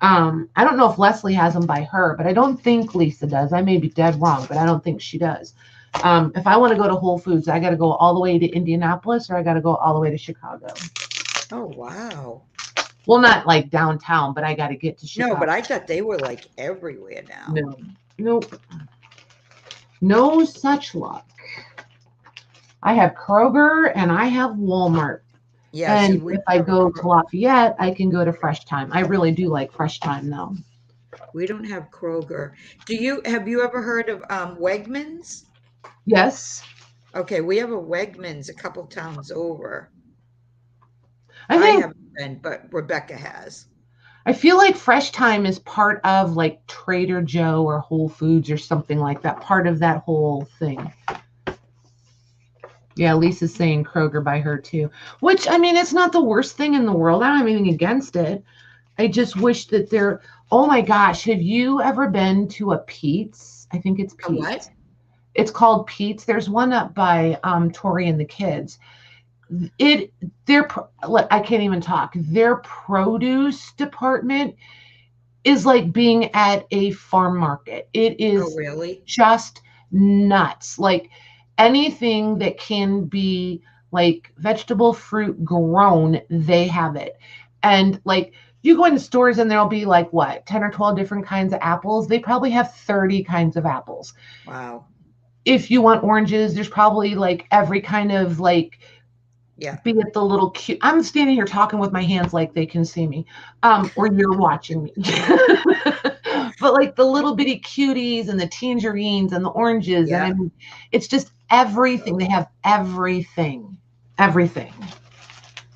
I don't know if Leslie has them by her, but I don't think Lisa does. I may be dead wrong, but I don't think she does. If I want to go to Whole Foods, I got to go all the way to Indianapolis, or I got to go all the way to Chicago. Oh, wow. Well, not like downtown, but I got to get to Chicago. No, but I thought they were like everywhere now. No. Nope. No such luck. I have Kroger and I have Walmart. Yeah. And if I go to Lafayette, I can go to Fresh Time. I really do like Fresh Time though. We don't have Kroger. Have you ever heard of Wegmans? Yes. Okay, we have a Wegmans a couple towns over. I haven't been, but Rebecca has. I feel like Fresh Time is part of like Trader Joe or Whole Foods or something like that. Part of that whole thing. Yeah, Lisa's saying Kroger by her too. Which, I mean, it's not the worst thing in the world. I don't have anything against it. I just wish that oh my gosh, have you ever been to a Pete's? I think it's Pete's. A what? It's called Pete's. There's one up by Tori and the kids. I can't even talk. Their produce department is like being at a farm market. It is really just nuts. Like anything that can be like vegetable, fruit grown, they have it. And like you go into stores and there'll be like 10 or 12 different kinds of apples. They probably have 30 kinds of apples. Wow. If you want oranges, there's probably like every kind of like, yeah. Be it the little cute. I'm standing here talking with my hands like they can see me, or you're watching me. But like the little bitty cuties and the tangerines and the oranges. Yeah. And I mean, it's just everything. They have everything. Everything.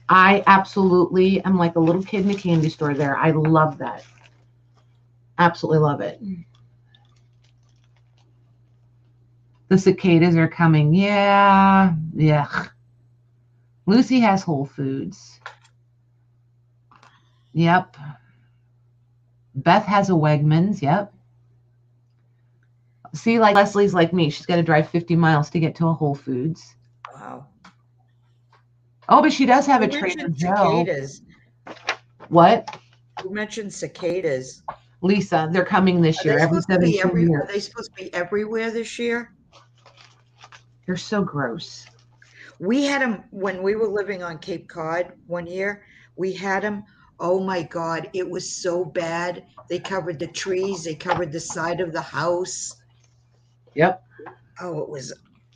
I absolutely am like a little kid in a candy store there. I love that. Absolutely love it. The cicadas are coming. Yeah. Yeah. Lucy has Whole Foods. Yep. Beth has a Wegmans. Yep. See, like Leslie's like me. She's got to drive 50 miles to get to a Whole Foods. Wow. Oh, but she does have You a Trader mentioned Joe. cicadas. What? You mentioned cicadas. Lisa, they're coming this year. Every 17 years. Are they supposed to be everywhere this year? They're so gross. We had them when we were living on Cape Cod one year. We had them. Oh my God, it was so bad. They covered the trees. They covered the side of the house. Yep. Oh, it was,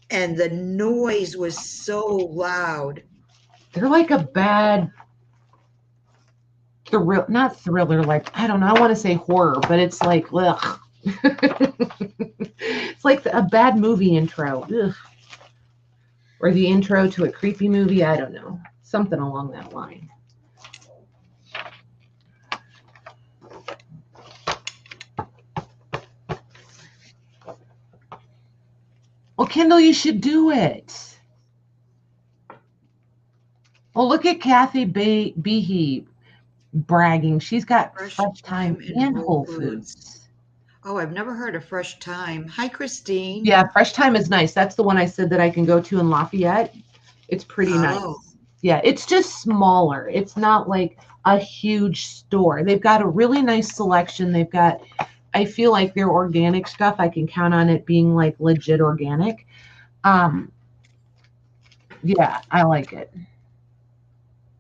and the noise was so loud. They're like a bad not thriller, like, I don't know, I want to say horror, but it's like, ugh. It's like a bad movie intro. Ugh. Or the intro to a creepy movie. I don't know. Something along that line. Well, Kendall, you should do it. Well, look at Kathy Behe bragging. She's got Fresh Time and Whole Foods. Oh, I've never heard of Fresh Time. Hi, Christine. Yeah, Fresh Time is nice. That's the one I said that I can go to in Lafayette. It's pretty nice. Yeah, it's just smaller. It's not like a huge store. They've got a really nice selection. They've got, I feel like their organic stuff, I can count on it being like legit organic. Yeah, I like it.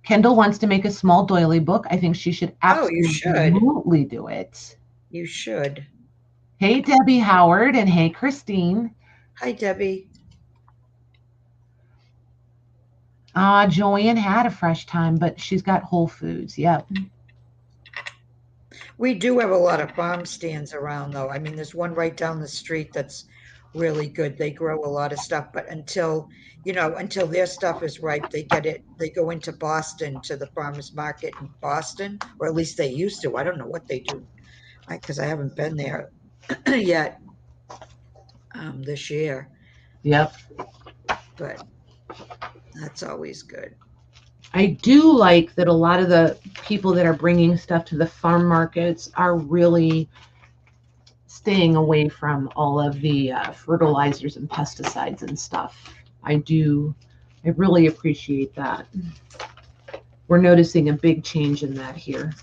Kendall wants to make a small doily book. I think she should absolutely do it. You should. Hey, Debbie Howard, and hey, Christine. Hi, Debbie. Joanne had a Fresh Time, but she's got Whole Foods. Yep. We do have a lot of farm stands around, though. I mean, there's one right down the street that's really good. They grow a lot of stuff, but until their stuff is ripe, they go into Boston to the farmers market in Boston, or at least they used to. I don't know what they do, because I haven't been there yet this year. Yep. But that's always good. I do like that a lot of the people that are bringing stuff to the farm markets are really staying away from all of the fertilizers and pesticides and stuff. I really appreciate that. We're noticing a big change in that here.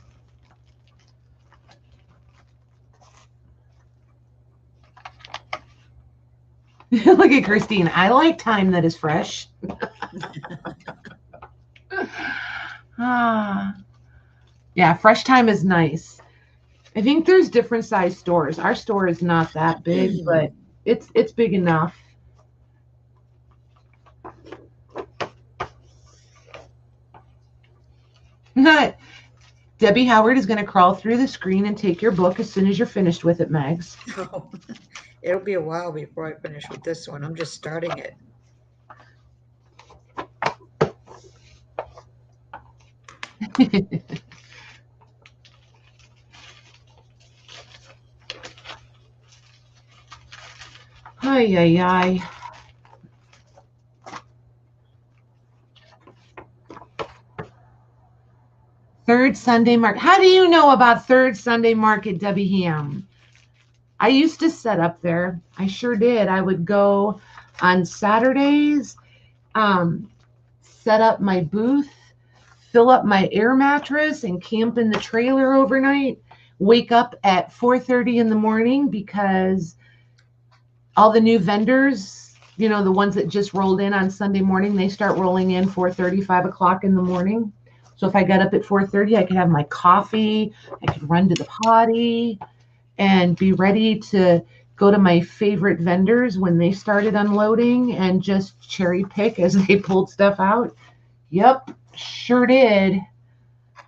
Look at Christine. I like time that is fresh. Yeah, Fresh Time is nice. I think there's different size stores. Our store is not that big, but it's big enough. Debbie Howard is going to crawl through the screen and take your book as soon as you're finished with it, Megs. Oh, it'll be a while before I finish with this one. I'm just starting it. Ay, ay, ay. Third Sunday Market. How do you know about Third Sunday Market, Debbie Ham? I used to set up there. I sure did. I would go on Saturdays, set up my booth, fill up my air mattress, and camp in the trailer overnight. Wake up at 4:30 in the morning because all the new vendors, the ones that just rolled in on Sunday morning, they start rolling in 4:30, 5 o'clock in the morning. So if I got up at 4:30, I could have my coffee, I could run to the potty, and be ready to go to my favorite vendors when they started unloading and just cherry pick as they pulled stuff out. Yep, sure did.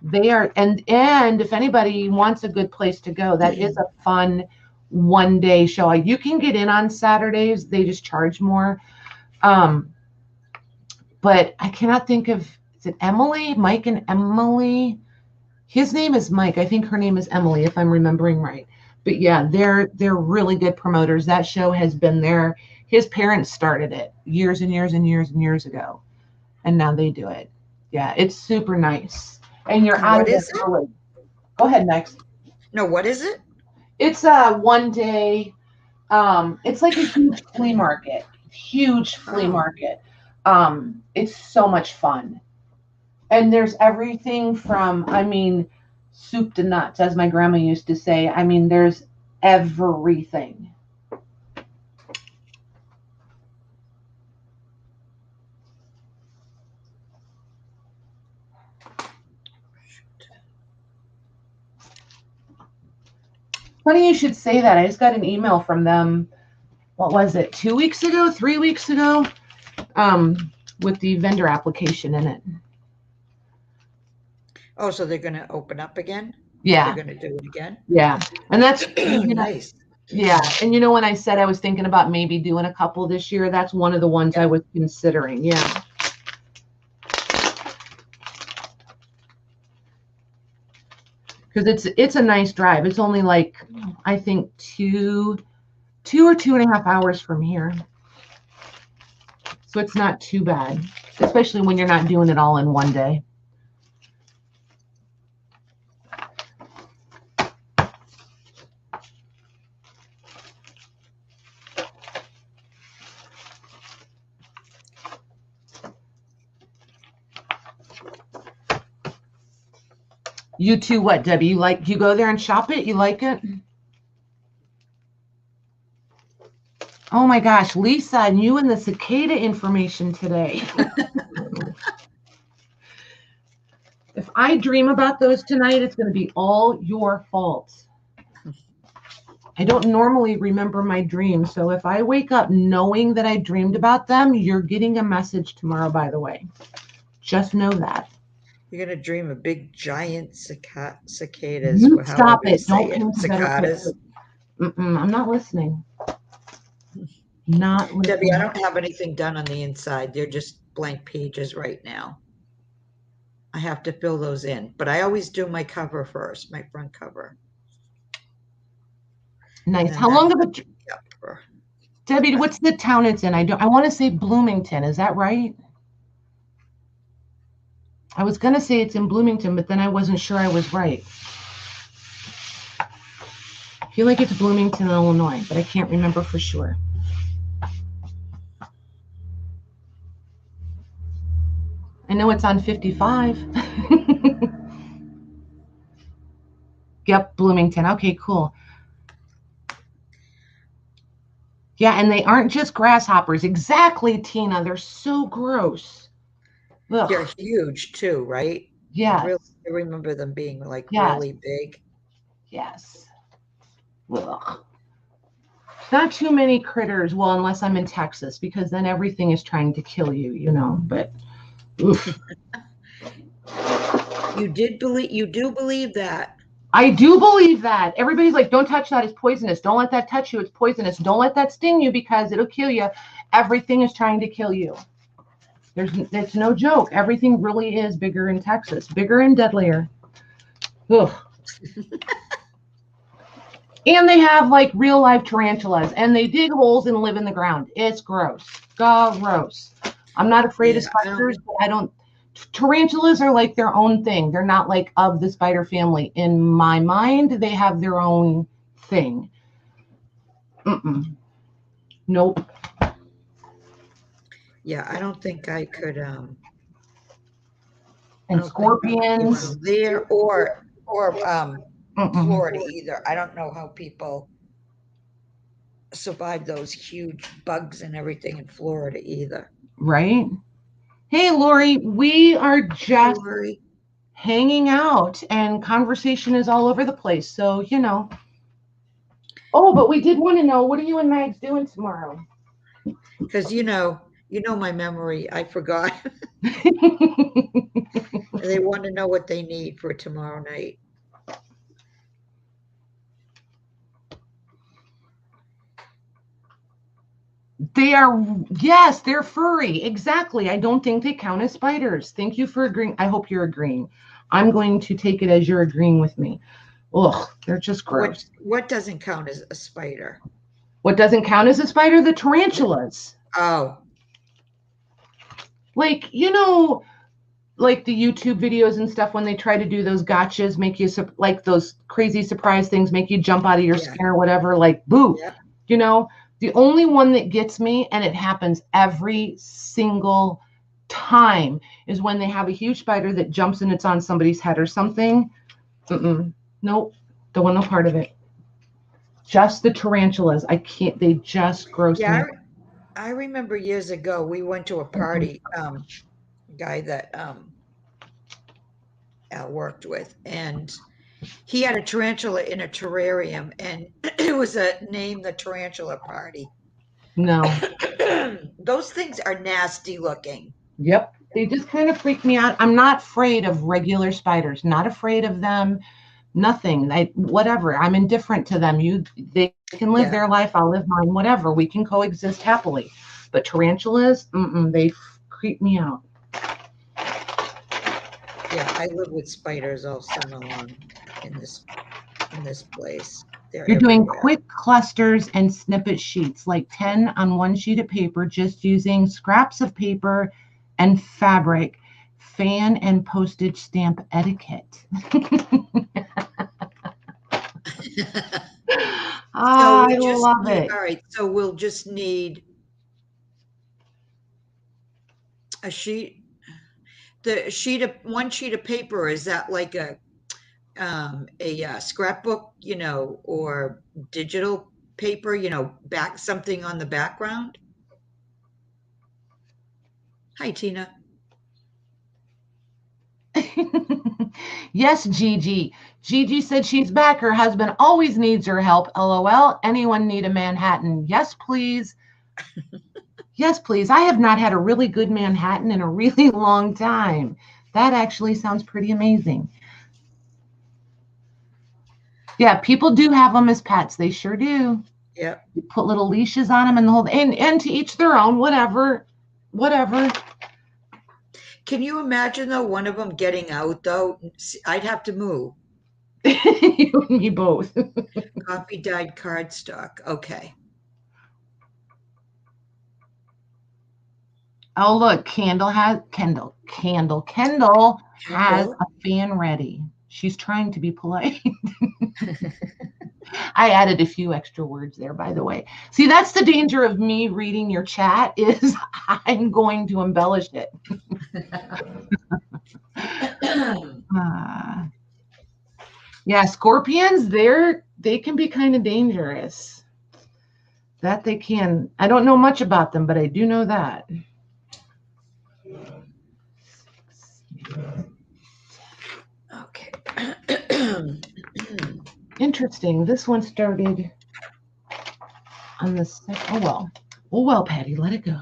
They are, and if anybody wants a good place to go, that is a fun one-day show. You can get in on Saturdays. They just charge more. But I cannot think of, is it Emily? Mike and Emily? His name is Mike. I think her name is Emily, if I'm remembering right. But yeah, they're really good promoters. That show has been there. His parents started it years and years and years and years ago, and now they do it. Yeah, it's super nice. And you're out of it early. Go ahead, next. No, what is it? It's a one day. It's like a huge flea market. Huge flea market. It's so much fun. And there's everything from, I mean, soup to nuts, as my grandma used to say. I mean, there's everything. Funny you should say that. I just got an email from them. What was it? 2 weeks ago? 3 weeks ago? With the vendor application in it. Oh, so they're going to open up again? Yeah. They're going to do it again? Yeah. And that's nice. Yeah. And you know, when I said I was thinking about maybe doing a couple this year, that's one of the ones I was considering. Yeah. Because it's a nice drive. It's only like, I think, two or 2.5 hours from here. So it's not too bad, especially when you're not doing it all in one day. You too, what, Debbie? You go there and shop it? You like it? Oh my gosh, Lisa, and you and the cicada information today. If I dream about those tonight, it's going to be all your fault. I don't normally remember my dreams, so if I wake up knowing that I dreamed about them, you're getting a message tomorrow, by the way. Just know that. You're going to dream of big, giant cicadas. You stop it. Don't paint cicadas. I'm not listening. Not listening. Debbie, I don't have anything done on the inside. They're just blank pages right now. I have to fill those in, but I always do my cover first, my front cover. Nice. How long of a Debbie, what's the town it's in? I want to say Bloomington. Is that right? I was going to say it's in Bloomington, but then I wasn't sure I was right. I feel like it's Bloomington, Illinois, but I can't remember for sure. I know it's on 55. Yep, Bloomington. Okay, cool. Yeah, and they aren't just grasshoppers. Exactly, Tina. They're so gross. Ugh. They're huge too, right? Yeah. I remember them being like really big. Yes. Ugh. Not too many critters. Well, unless I'm in Texas, because then everything is trying to kill you, you know. But oof. You do believe that. I do believe that. Everybody's like, don't touch that. It's poisonous. Don't let that touch you. It's poisonous. Don't let that sting you because it'll kill you. Everything is trying to kill you. It's no joke. Everything really is bigger in Texas, bigger and deadlier. Ugh. And they have like real life tarantulas, and they dig holes and live in the ground. It's gross. Gross. I'm not afraid of spiders, but I don't. Tarantulas are like their own thing. They're not like of the spider family. In my mind, they have their own thing. Nope. Yeah, I don't think I could. And scorpions there or Florida either. I don't know how people survive those huge bugs and everything in Florida either. Right. Hey, Lori, we are just hanging out and conversation is all over the place. So, you know. Oh, but we did want to know, what are you and Mags doing tomorrow? Because, you know, You know my memory. I forgot. They want to know what they need for tomorrow night. They are, yes, they're furry. Exactly. I don't think they count as spiders. Thank you for agreeing. I hope you're agreeing. I'm going to take it as you're agreeing with me. Ugh, they're just gross. What doesn't count as a spider? What doesn't count as a spider? The tarantulas. Oh. Like, you know, like the YouTube videos and stuff when they try to do those gotchas, make you, like those crazy surprise things, make you jump out of your skin or whatever, like, boo. Yeah. You know, the only one that gets me, and it happens every single time, is when they have a huge spider that jumps and it's on somebody's head or something. Nope, don't want no part of it. Just the tarantulas. I can't, they just gross me. I remember years ago, we went to a party, guy that Al worked with, and he had a tarantula in a terrarium, and it was named the Tarantula Party. No. Those things are nasty looking. Yep. They just kind of freak me out. I'm not afraid of regular spiders, not afraid of them, nothing. Whatever. I'm indifferent to them. They can live their life, I'll live mine, whatever. We can coexist happily. But tarantulas, they creep me out. Yeah, I live with spiders all summer long in this place. You're doing quick clusters and snippet sheets, like 10 on one sheet of paper, just using scraps of paper and fabric, fan and postage stamp etiquette. I love it. All right, so we'll just need a sheet. One sheet of paper, is that like a scrapbook, or digital paper, back something on the background? Hi, Tina. Yes, Gigi. Gigi said she's back. Her husband always needs her help. LOL. Anyone need a Manhattan? Yes, please. Yes, please. I have not had a really good Manhattan in a really long time. That actually sounds pretty amazing. Yeah, people do have them as pets. They sure do. Yeah. You put little leashes on them and the whole, and to each their own, whatever. Can you imagine, though, one of them getting out, though? I'd have to move. You and me both. Coffee dyed cardstock. Okay. Oh, look, Kendall has a fan ready. She's trying to be polite. I added a few extra words there, by the way. See, that's the danger of me reading your chat, is I'm going to embellish it. Yeah, scorpions, they can be kind of dangerous. That they can. I don't know much about them, but I do know that. Okay. Interesting. This one started on the second. Oh well, Patty, let it go.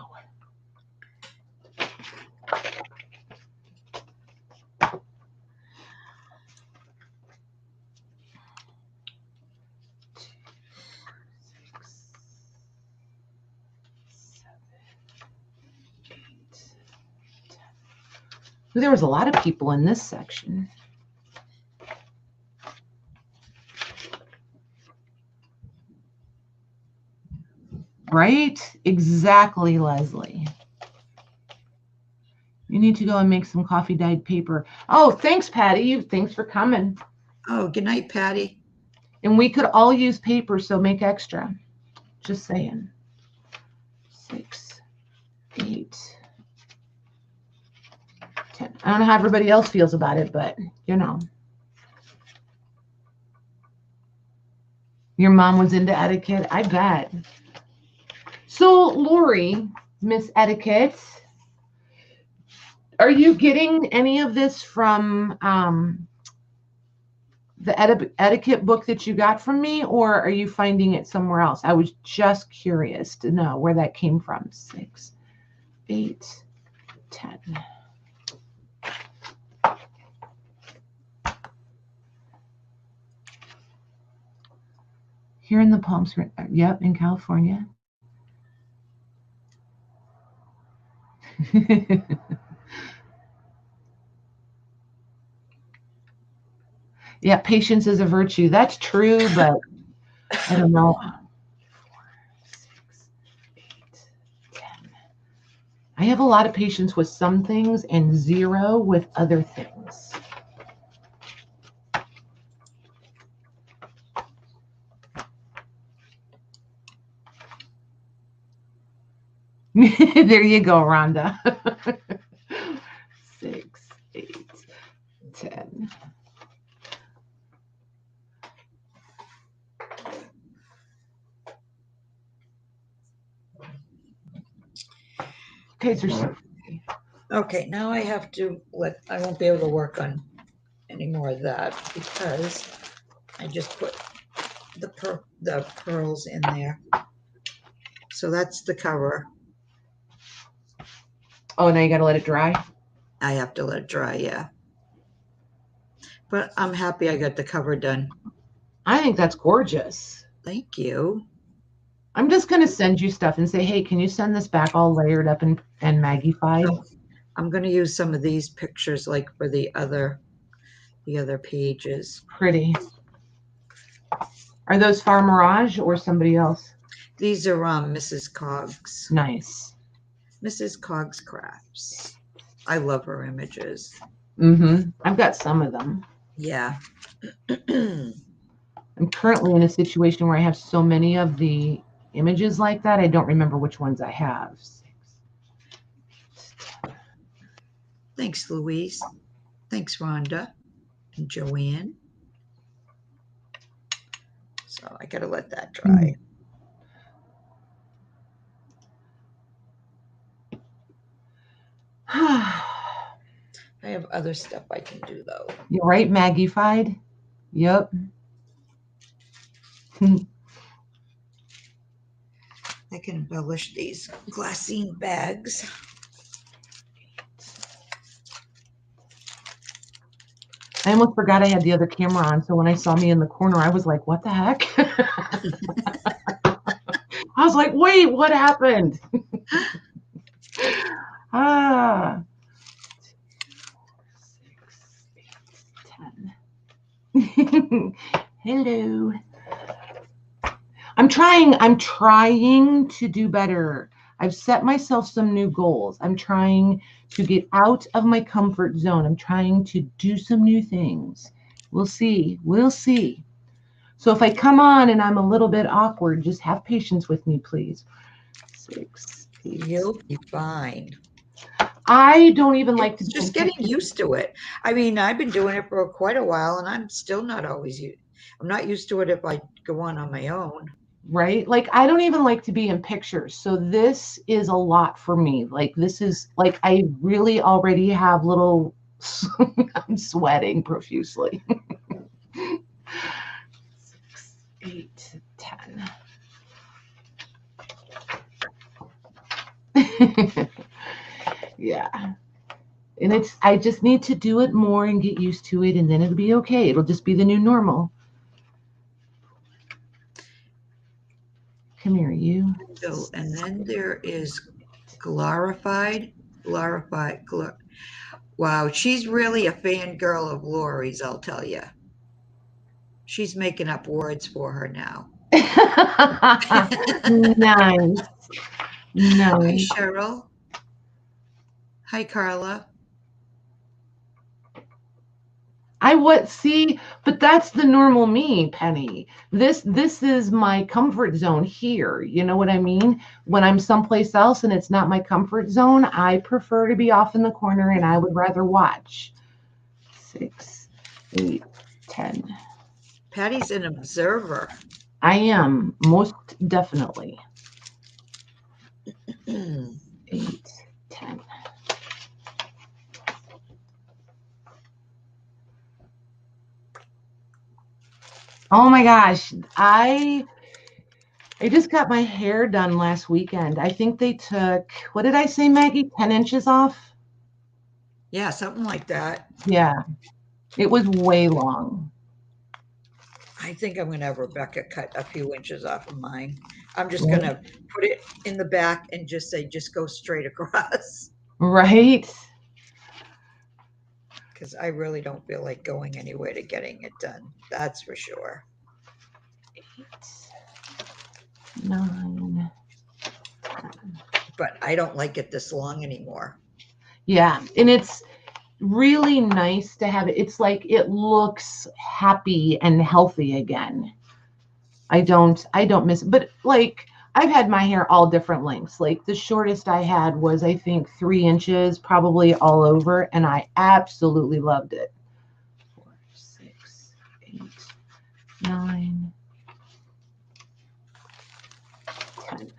There was a lot of people in this section. Right? Exactly, Leslie. You need to go and make some coffee dyed paper. Oh, thanks, Patty. Thanks for coming. Oh, good night, Patty. And we could all use paper, so make extra. Just saying. 6, 8, 10. I don't know how everybody else feels about it, but Your mom was into etiquette? I bet. So, Lori, Miss Etiquette, are you getting any of this from the etiquette book that you got from me, or are you finding it somewhere else? I was just curious to know where that came from. 6, 8, 10. Here in the Palm Springs, yep, in California. Yeah, patience is a virtue. That's true, but I don't know. 4, 6, 8, 10. I have a lot of patience with some things and 0 with other things. There you go, Rhonda. 6, 8, 10. Okay, so Okay, now I have to I won't be able to work on any more of that because I just put the pearls in there. So that's the cover. oh, now you got to let it dry. I have to let it dry, yeah. But I'm happy I got the cover done. I think that's gorgeous. Thank you. I'm just going to send you stuff and say, hey, can you send this back all layered up and magnified? So I'm going to use some of these pictures like for the other pages. Pretty. Are those Far Mirage or somebody else? These are Mrs. Coggs. Nice. Mrs. Coggs Crafts. I love her images. Mm-hmm. I've got some of them. Yeah. I'm currently in a situation where I have so many of the images like that, I don't remember which ones I have. Thanks, Louise. Thanks, Rhonda and Joanne. So I got to let that dry. I have other stuff I can do, though. You're right, magnified. Yep. I can embellish these glassine bags. I almost forgot I had the other camera on, so when I saw me in the corner, I was like, what the heck? I was like, wait, what happened? Ah. 2, 4, 6, 8, 10. Hello. I'm trying to do better. I've set myself some new goals. I'm trying to get out of my comfort zone. I'm trying to do some new things. We'll see. We'll see. So if I come on and I'm a little bit awkward, just have patience with me, please. 6, 8. You'll be fine. I don't even like to just getting used to it. I mean, I've been doing it for quite a while, and I'm still not always used. I'm not used to it if I go on my own. Right? Like, I don't even like to be in pictures. So this is a lot for me. Like, this is like, I really already have little, I'm sweating profusely. 6, 8, 10. Yeah. And I just need to do it more and get used to it, and then it'll be okay. It'll just be the new normal. Come here, you. So, and then there is glorified. Wow, she's really a fangirl of Lori's, I'll tell you. She's making up words for her now. Nice. Hi, Cheryl. Hi, Carla. But that's the normal me, Penny. This is my comfort zone here. You know what I mean? When I'm someplace else and it's not my comfort zone, I prefer to be off in the corner and I would rather watch. 6, 8, 10. Patty's an observer. I am, most definitely. 8, 10. Oh my gosh, I I just got my hair done last weekend. I think they took, what did I say, Maggie? 10 inches off? Yeah, something like that. Yeah, it was way long. I think I'm going to have Rebecca cut a few inches off of mine. I'm just going Right? to put it in the back and just say, just go straight across. Right? Because I really don't feel like going anywhere to getting it done. That's for sure. 8, 9, 10. But I don't like it this long anymore. Yeah, and it's really nice to have it. It's like it looks happy and healthy again. I don't miss it. But like I've had my hair all different lengths. Like the shortest I had was I think 3 inches, probably all over, and I absolutely loved it. 4, 6, 8, 9, 10.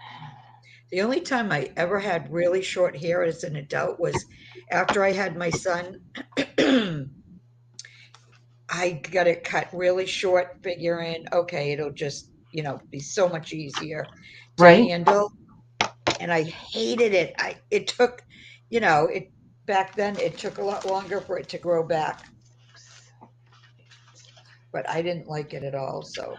The only time I ever had really short hair as an adult was after I had my son. I got it cut really short, figuring, okay, it'll just, be so much easier to Right? handle. And I hated it. It took, it back then it took a lot longer for it to grow back, but I didn't like it at all. So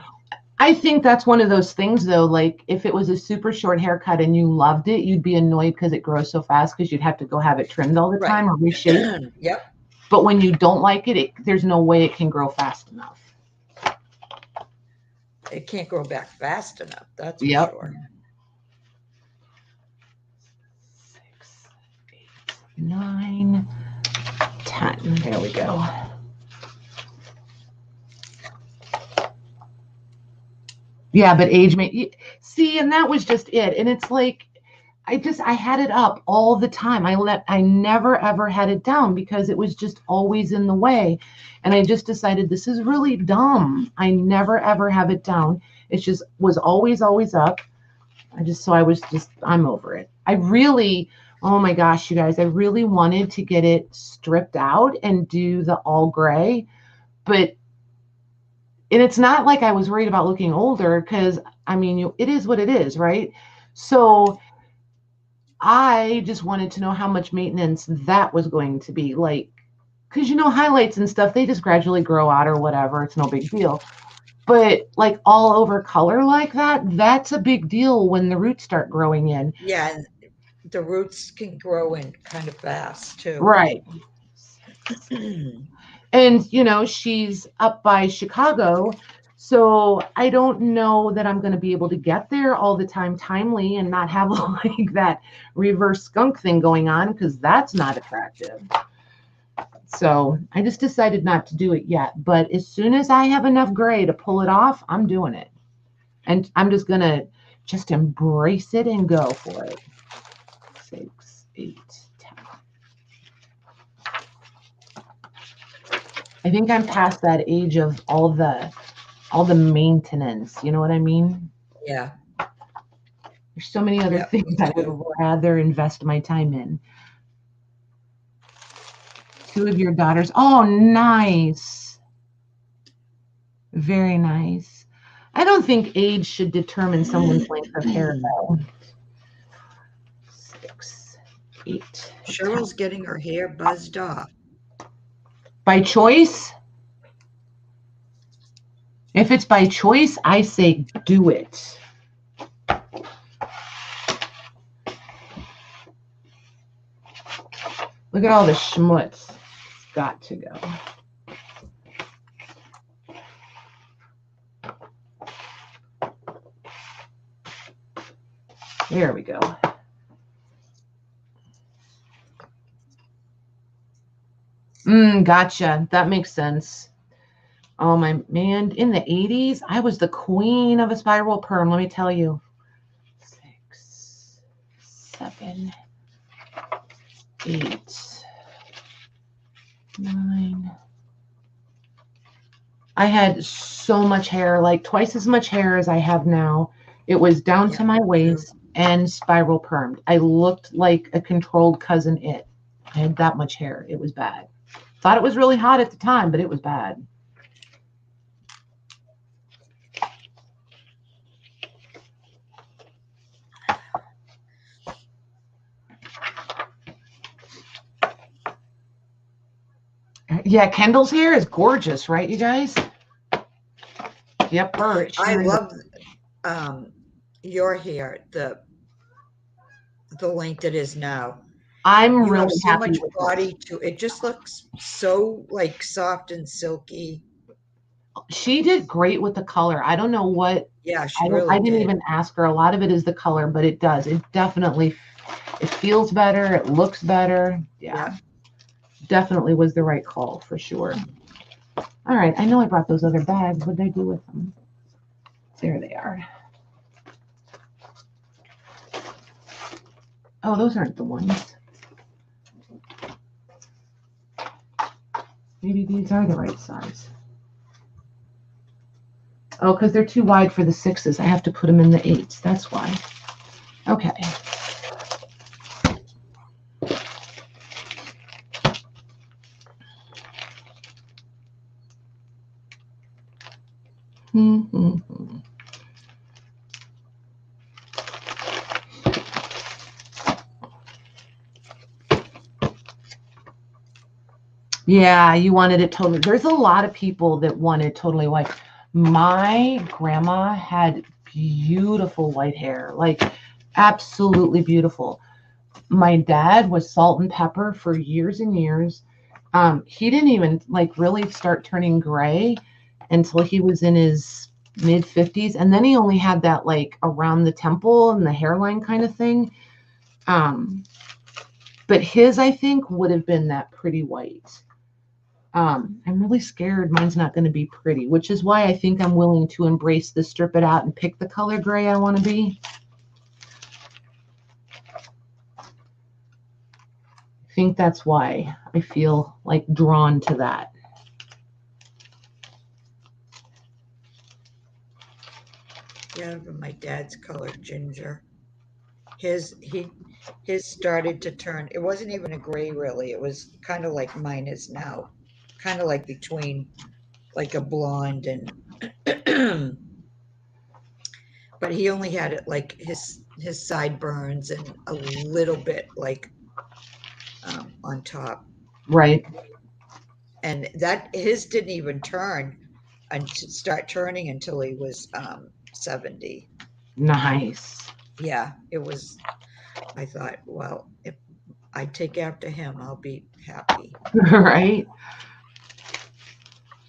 I think that's one of those things though, like if it was a super short haircut and you loved it, you'd be annoyed because it grows so fast because you'd have to go have it trimmed all the right. time or reshaped. Yep. But when you don't like it, there's no way it can grow fast enough. It can't grow back fast enough, that's for Yep. sure. 6, 8, 9, 10. There we go. Yeah, but age may see, and that was just it. And it's like I had it up all the time. I never ever had it down because it was just always in the way. And I just decided this is really dumb. I never ever have it down. It just was always up. I'm over it. Oh my gosh, you guys, I really wanted to get it stripped out and do the all gray, but and it's not like I was worried about looking older because I mean, it is what it is, right? So I just wanted to know how much maintenance that was going to be like, because highlights and stuff, they just gradually grow out or whatever. It's no big deal. But like all over color like that, that's a big deal when the roots start growing in. Yeah, and the roots can grow in kind of fast too. Right. And she's up by Chicago, so I don't know that I'm going to be able to get there all the time timely and not have like that reverse skunk thing going on, because that's not attractive. So I just decided not to do it yet. But as soon as I have enough gray to pull it off, I'm doing it. And I'm just going to just embrace it and go for it. 6, 8, 10. I think I'm past that age of all the maintenance. You know what I mean? Yeah. There's so many other things I would rather invest my time in. 2 of your daughters. Oh, nice. Very nice. I don't think age should determine someone's length of hair, though. 6, 8. Cheryl's getting her hair buzzed off. By choice? If it's by choice, I say do it. Look at all the schmutz. It's got to go. There we go. Gotcha. That makes sense. Oh, my man. In the 80s, I was the queen of a spiral perm, let me tell you. 6, 7, 8, 9. I had so much hair, like twice as much hair as I have now. It was down to my waist and spiral permed. I looked like a controlled cousin it. I had that much hair. It was bad. Thought it was really hot at the time, but it was bad. Yeah, Kendall's hair is gorgeous, right, you guys? Yep, her. I love your hair, the length it is now. I'm You have really so happy much with body to it. Just looks so like soft and silky. it. She did great with the color. I don't know what. Yeah, she I don't. really I didn't did. even ask her. A lot of it is the color, but it does. It definitely. It feels better. It looks better. Yeah, definitely was the right call for sure. All right. I know I brought those other bags. What did I do with them? There they are. Oh, those aren't the ones. Maybe these are the right size. Oh, because they're too wide for the 6s. I have to put them in the 8s. That's why. Okay. Yeah, you wanted it totally. There's a lot of people that wanted totally white. My grandma had beautiful white hair, like absolutely beautiful. My dad was salt and pepper for years and years. He didn't even like really start turning gray until he was in his mid 50s. And then he only had that like around the temple and the hairline kind of thing. But his, I think, would have been that pretty white. I'm really scared mine's not going to be pretty, which is why I think I'm willing to embrace the strip it out and pick the color gray I want to be. I think that's why I feel like drawn to that. Yeah, but my dad's color ginger. His started to turn. It wasn't even a gray really. It was kind of like mine is now, kind of like between like a blonde and. But he only had it like his sideburns and a little bit like on top, Right. and that his didn't even turn and start turning until he was 70. Nice. Yeah, it was. I thought, well, if I take after him, I'll be happy. Right.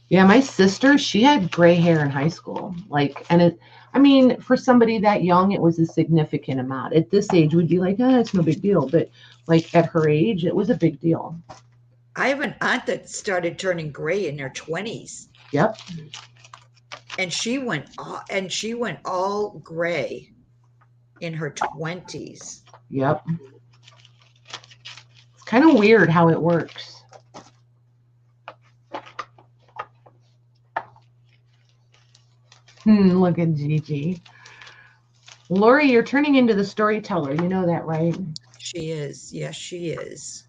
Yeah, my sister, she had gray hair in high school. Like, and it, I mean, for somebody that young, it was a significant amount. At this age, we'd be like, oh, it's no big deal. But like at her age, it was a big deal. I have an aunt that started turning gray in her 20s. Yep. And she went all gray in her 20s. Yep. It's kind of weird how it works. Look at Gigi. Lori, you're turning into the storyteller. You know that, right? She is. Yes, she is.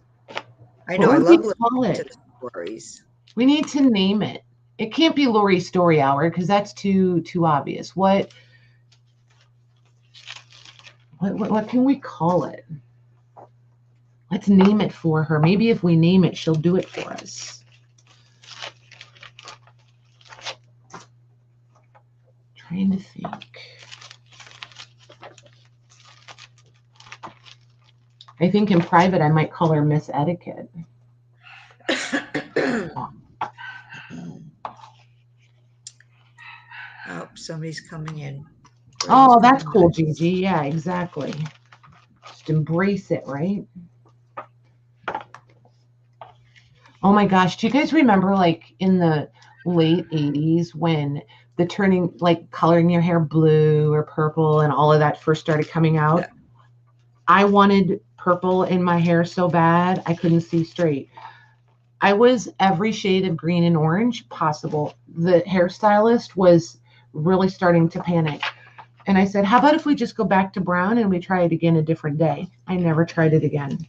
I know. I love listening to the stories. We need to name it. It can't be Lori's Story Hour because that's too obvious. What can we call it? Let's name it for her. Maybe if we name it, she'll do it for us. Trying to think. I think in private I might call her Miss Etiquette. Oh, somebody's coming in. Oh, that's cool, Gigi. Yeah, exactly. Just embrace it, right? Oh my gosh, do you guys remember like in the late 80s when the turning, like coloring your hair blue or purple and all of that first started coming out? Yeah. I wanted purple in my hair so bad I couldn't see straight. I was every shade of green and orange possible. The hairstylist was really starting to panic. And I said, how about if we just go back to brown and we try it again a different day? I never tried it again.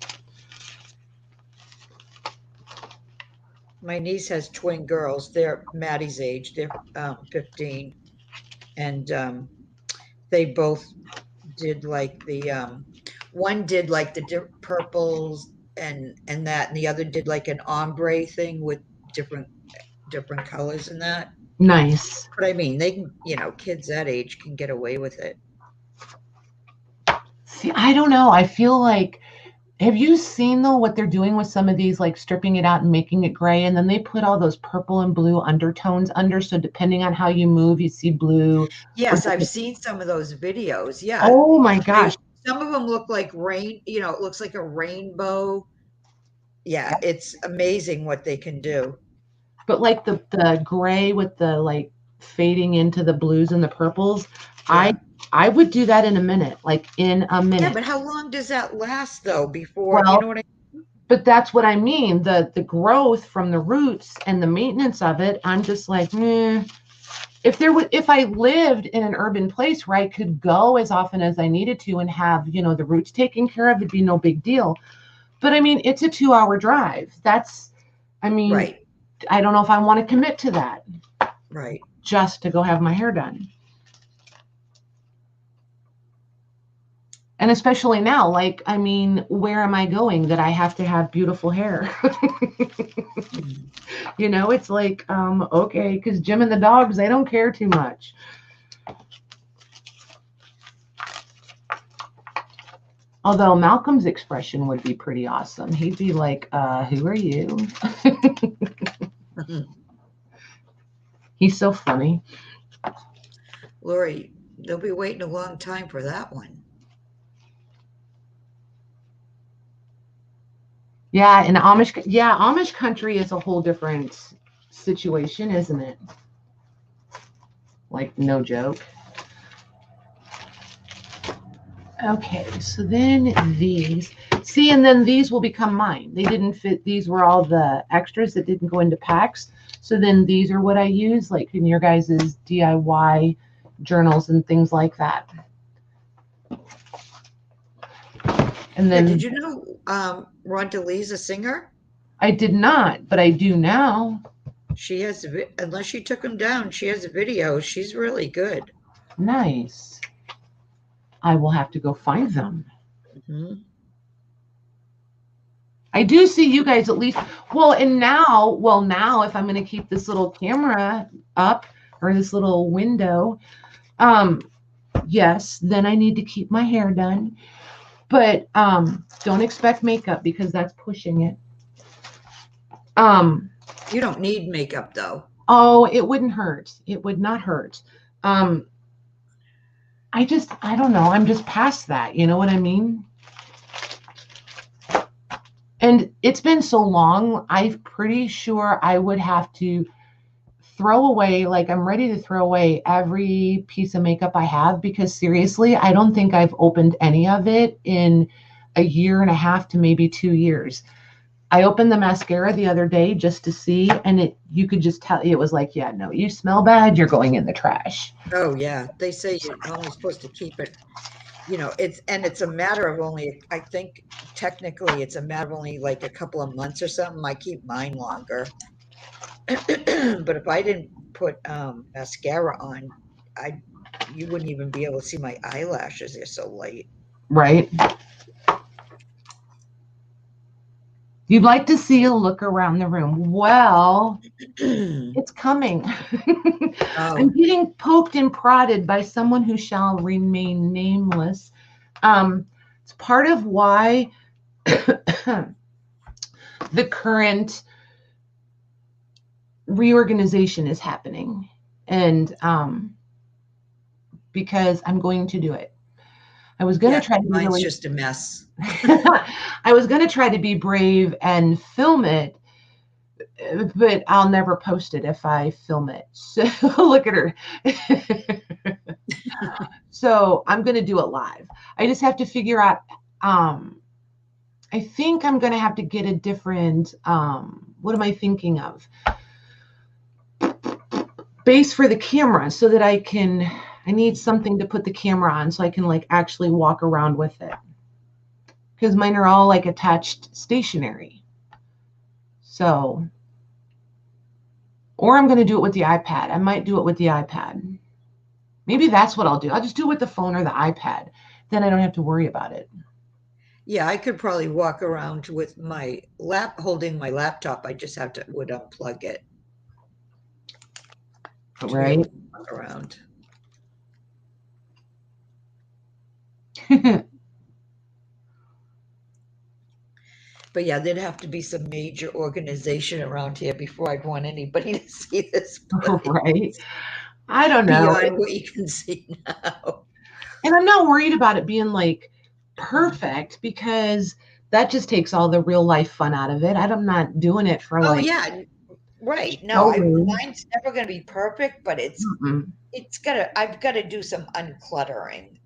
My niece has twin girls. They're Maddie's age. They're 15. And they both did like the, one did like the purples and that, and the other did like an ombre thing with different colors and that. Nice. But I mean, they can, kids that age can get away with it. See, I don't know. I feel like, have you seen though what they're doing with some of these, like stripping it out and making it gray, and then they put all those purple and blue undertones under, so depending on how you move, you see blue. Yes, I've seen some of those videos. Yeah. Oh my gosh. Some of them look like rain, it looks like a rainbow. Yeah, it's amazing what they can do. But like the gray with the like fading into the blues and the purples, Yeah. I would do that in a minute, like in a minute. Yeah, but how long does that last though before, Well, you know what I mean? But that's what I mean. The growth from the roots and the maintenance of it, I'm just like, if I lived in an urban place where I could go as often as I needed to and have, the roots taken care of, it'd be no big deal. But I mean, it's a 2-hour drive. Right. I don't know if I want to commit to that. Right. Just to go have my hair done. And especially now, like, I mean, where am I going that I have to have beautiful hair? It's like, okay, because Jim and the dogs, they don't care too much. Although Malcolm's expression would be pretty awesome. He'd be like, who are you? He's so funny. Lori, they'll be waiting a long time for that one. Yeah, in Amish country is a whole different situation, isn't it? Like, no joke. Okay, so then these. See, and then these will become mine. They didn't fit. These were all the extras that didn't go into packs. So then these are what I use, like in your guys' DIY journals and things like that. And then, did you know Rhonda Lee's a singer? I did not, but I do now. She has, unless she took them down, she has a video. She's really good. Nice. I will have to go find them. Mm-hmm. I do see you guys at least. Now if I'm going to keep this little camera up, or this little window, yes, then I need to keep my hair done. But don't expect makeup because that's pushing it. You don't need makeup though. Oh, it wouldn't hurt. It would not hurt. I don't know. I'm just past that. You know what I mean? And it's been so long, I'm pretty sure I would have to throw away, like I'm ready to throw away every piece of makeup I have, because seriously, I don't think I've opened any of it in a year and a half to maybe 2 years. I opened the mascara the other day just to see, and you could just tell, it was like, yeah, no, you smell bad, you're going in the trash. Oh yeah, they say you're only supposed to keep it, it's a matter of only, I think technically it's a matter of only like a couple of months or something. I keep mine longer. But if I didn't put mascara on, you wouldn't even be able to see my eyelashes. They're so light. Right. You'd like to see a look around the room. Well, it's coming. Oh. I'm getting poked and prodded by someone who shall remain nameless. It's part of why the current reorganization is happening. And because I'm going to do it. I was going to try to be mine's just a mess. I was going to try to be brave and film it, but I'll never post it if I film it. So look at her. So I'm going to do it live. I just have to figure out, I think I'm going to have to get a different, what am I thinking of? Base for the camera so that I need something to put the camera on so I can like actually walk around with it. Because mine are all like attached stationary. So, or I'm going to do it with the iPad. I might do it with the iPad. Maybe that's what I'll do. I'll just do it with the phone or the iPad. Then I don't have to worry about it. Yeah, I could probably walk around with my holding my laptop. I just would unplug it to be able Right? to walk around. But yeah, there'd have to be some major organization around here before I'd want anybody to see this place Right? I don't know. beyond what you can see now. And I'm not worried about it being like perfect because that just takes all the real life fun out of it. I'm not doing it for Oh like yeah, right. No, showroom. mine's never going to be perfect, but Mm-mm. I've got to do some uncluttering.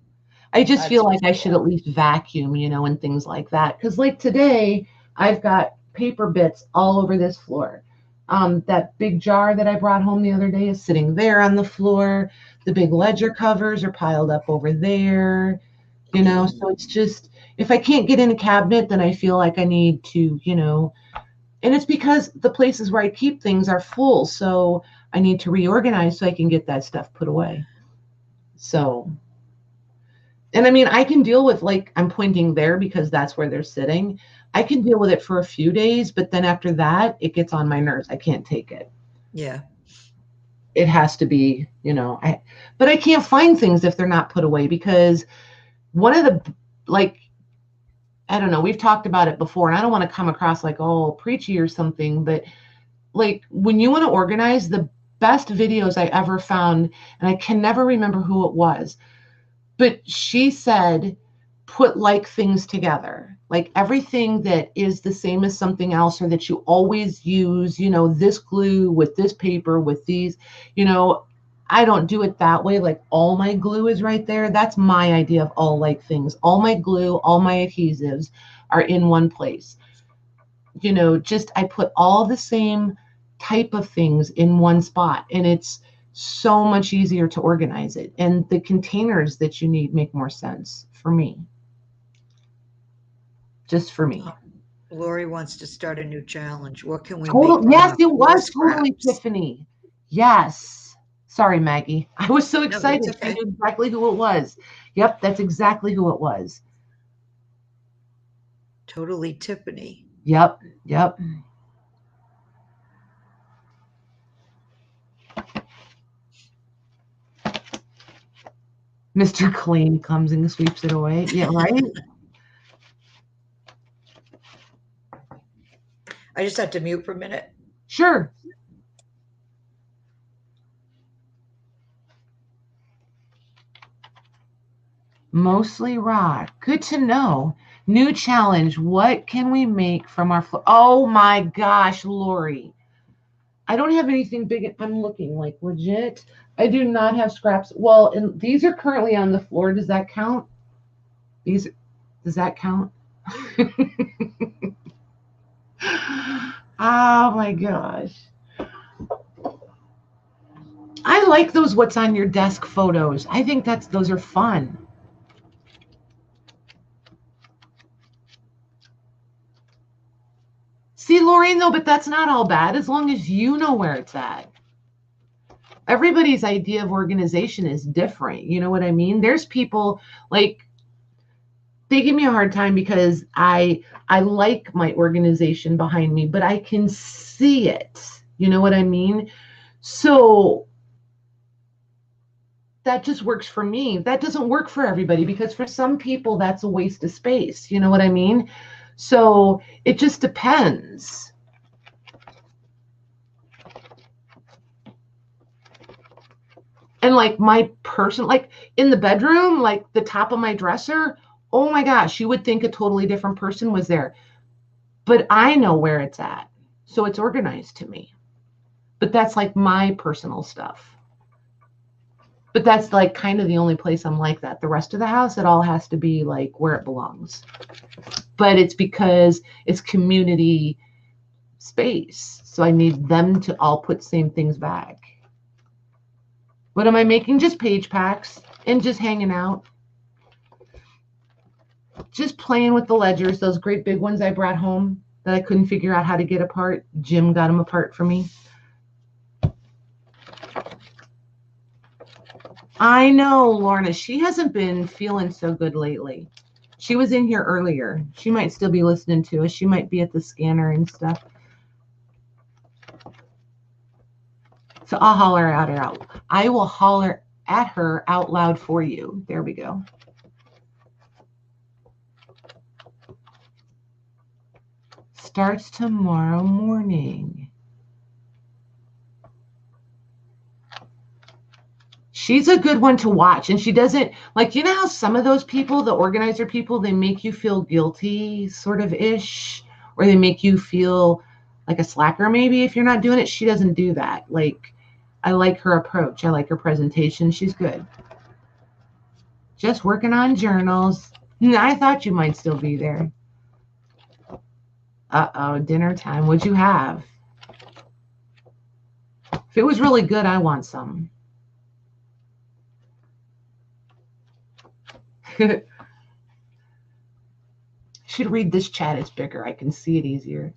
I just That's feel for like I should sure. at least vacuum, and things like that. Because like today, I've got paper bits all over this floor. That big jar that I brought home the other day is sitting there on the floor. The big ledger covers are piled up over there. So it's just, if I can't get in a cabinet, then I feel like I need to, and it's because the places where I keep things are full. So I need to reorganize so I can get that stuff put away. So, and I mean, I can deal with, like, I'm pointing there because that's where they're sitting. I can deal with it for a few days, but then after that, it gets on my nerves. I can't take it. Yeah. It has to be, but I can't find things if they're not put away because one of the, like, I don't know, we've talked about it before, and I don't want to come across like, oh, preachy or something, but like when you want to organize, the best videos I ever found, and I can never remember who it was, but she said, put like things together, like everything that is the same as something else or that you always use, this glue with this paper with these, you know, I don't do it that way. Like all my glue is right there. That's my idea of all like things. All my glue, all my adhesives are in one place. Just I put all the same type of things in one spot, and it's so much easier to organize it. And the containers that you need make more sense for me. Just for me. Lori wants to start a new challenge. What can we make Total. from Yes, our it floor was totally scraps? Tiffany. Yes. Sorry, Maggie. I was so No, that's excited. I okay. knew exactly who it was. Yep, that's exactly who it was. Totally Tiffany. Yep. Yep. Mr. Clean comes and sweeps it away. Yeah, right? I just had to mute for a minute. Sure. Mostly rock. Good to know. New challenge. What can we make from our floor? Oh my gosh, Lori. I don't have anything big. I'm looking like legit. I do not have scraps. Well, and these are currently on the floor. Does that count? These, does that count? Oh my gosh. I like those what's on your desk photos. I think those are fun. See, Lorraine, though, but that's not all bad as long as you know where it's at. Everybody's idea of organization is different. You know what I mean? There's people like they give me a hard time because I like my organization behind me, but I can see it. You know what I mean? So that just works for me. That doesn't work for everybody because for some people that's a waste of space. You know what I mean? So it just depends. And like my person, like in the bedroom, like the top of my dresser, oh my gosh, you would think a totally different person was there. But I know where it's at. So it's organized to me. But that's like my personal stuff. But that's like kind of the only place I'm like that. The rest of the house, it all has to be like where it belongs. But it's because it's community space. So I need them to all put same things back. What am I making? Just page packs and just hanging out. Just playing with the ledgers, those great big ones I brought home that I couldn't figure out how to get apart. Jim got them apart for me. I know, Lorna, she hasn't been feeling so good lately. She was in here earlier. She might still be listening to us. She might be at the scanner and stuff. So I'll holler at her out. I will holler at her out loud for you. There we go. Starts tomorrow morning. She's a good one to watch. And she doesn't, like, you know how some of those people, the organizer people, they make you feel guilty sort of ish, or they make you feel like a slacker maybe if you're not doing it. She doesn't do that. Like, I like her approach. I like her presentation. She's good. Just working on journals. I thought you might still be there. Uh-oh, dinner time. What'd you have? If it was really good, I want some. Should read this chat. It's bigger. I can see it easier.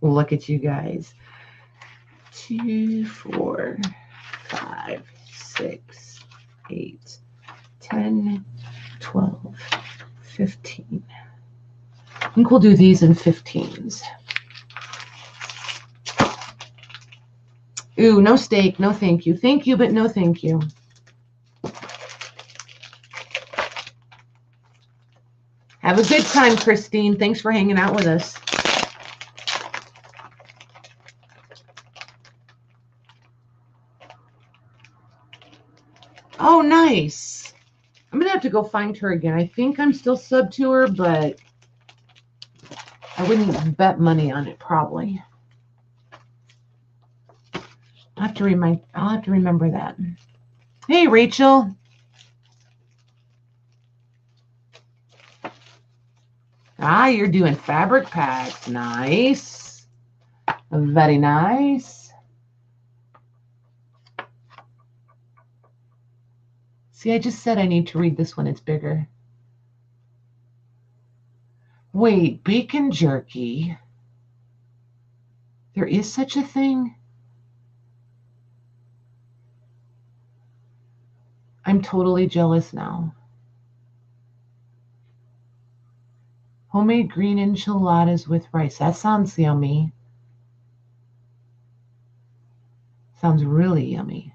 Look at you guys. 2, 4, 5, 6, 8, 10, 12, 15. I think we'll do these in 15s. Ooh, no steak. No thank you. Thank you, but no thank you. Have a good time, Christine. Thanks for hanging out with us. Oh, nice. I'm going to have to go find her again. I think I'm still sub to her, but I wouldn't bet money on it, probably. I'll have to remember that. Hey, Rachel. Ah, you're doing fabric packs. Nice. Very nice. See, I just said I need to read this one. It's bigger. Wait, bacon jerky. There is such a thing? I'm totally jealous now. Homemade green enchiladas with rice. That sounds yummy. Sounds really yummy.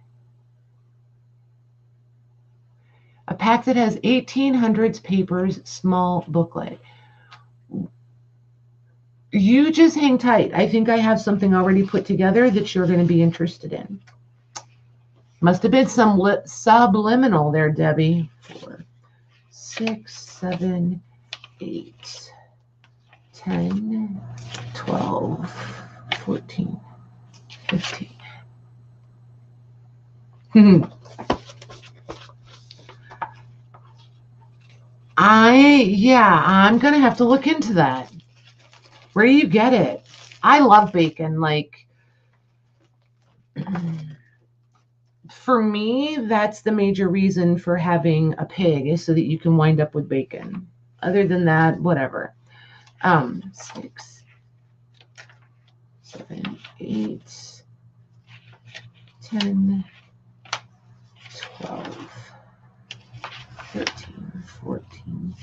A pack that has 1800s papers, small booklet. You just hang tight. I think I have something already put together that you're going to be interested in. Must have been some subliminal there, Debbie. 4, 6, 7, 8, 10, 12, 14, 15. I'm going to have to look into that. Where do you get it? I love bacon. Like, for me, that's the major reason for having a pig, is so that you can wind up with bacon. Other than that, whatever. 6, 7, 8, 10, 12, 13, 14, 15.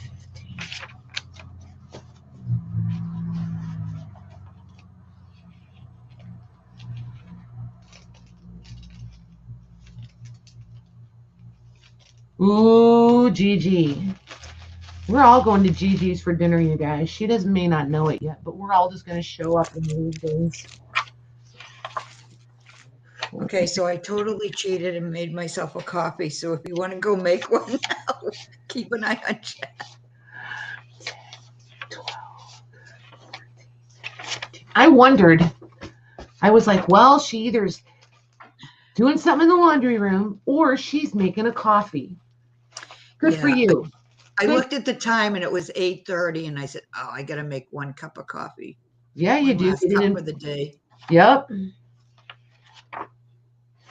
Ooh, Gigi. We're all going to Gigi's for dinner, you guys. She may not know it yet, but we're all just going to show up in these days. Okay, so I totally cheated and made myself a coffee. So if you want to go make one now, keep an eye on chat. 10, 12, 13, 14. I wondered. I was like, well, she either's doing something in the laundry room or she's making a coffee. Good for you. I looked at the time and it was 8:30 and I said, oh, I got to make 1 cup of coffee. Yeah, you do. Last cup of the day. Yep.